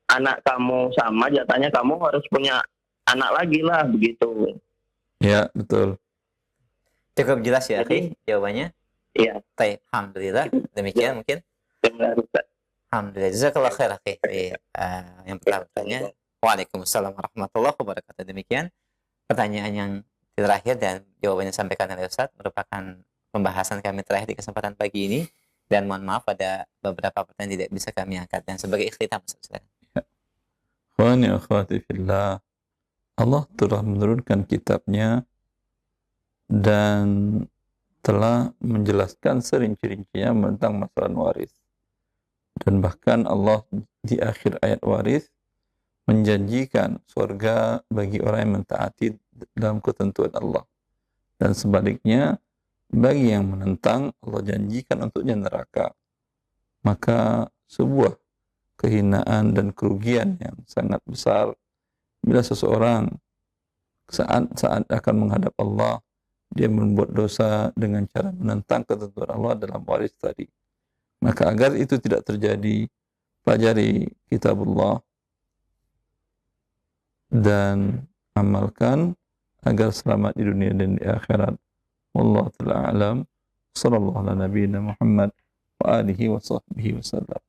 anak kamu sama jatahnya, kamu harus punya anak lagi lah, begitu. Ya, betul. cukup jelas ya, Jadi- Akhi, jawabannya. Iya. Baik, alhamdulillah. Demikian mungkin. Benar, Ustaz. Alhamdulillah. Jazakallah khair, Akhi. Yang pertama bertanya. Waalaikumsalam warahmatullahi wabarakatuh. Demikian pertanyaan yang terakhir dan jawabannya sampaikan oleh Ustaz merupakan pembahasan kami terakhir di kesempatan pagi ini. Dan mohon maaf ada beberapa pertanyaan tidak bisa kami angkat. Dan sebagai ikhtitam, Ustaz. Khawani akhwati fillah, Allah telah menurunkan kitabnya dan telah menjelaskan serinci-rincinya tentang masalah waris. Dan bahkan Allah di akhir ayat waris menjanjikan surga bagi orang yang mentaati dalam ketentuan Allah. Dan sebaliknya, bagi yang menentang, Allah janjikan untuknya neraka. Maka sebuah kehinaan dan kerugian yang sangat besar bila seseorang saat akan menghadap Allah, dia membuat dosa dengan cara menentang ketentuan Allah dalam waris tadi. Maka agar itu tidak terjadi, pelajari kitabullah dan amalkan agar selamat di dunia dan di akhirat. Wallahu ta'ala alam. Sallallahu ala nabiyina Muhammad wa alihi wa sahbihi wa sallam.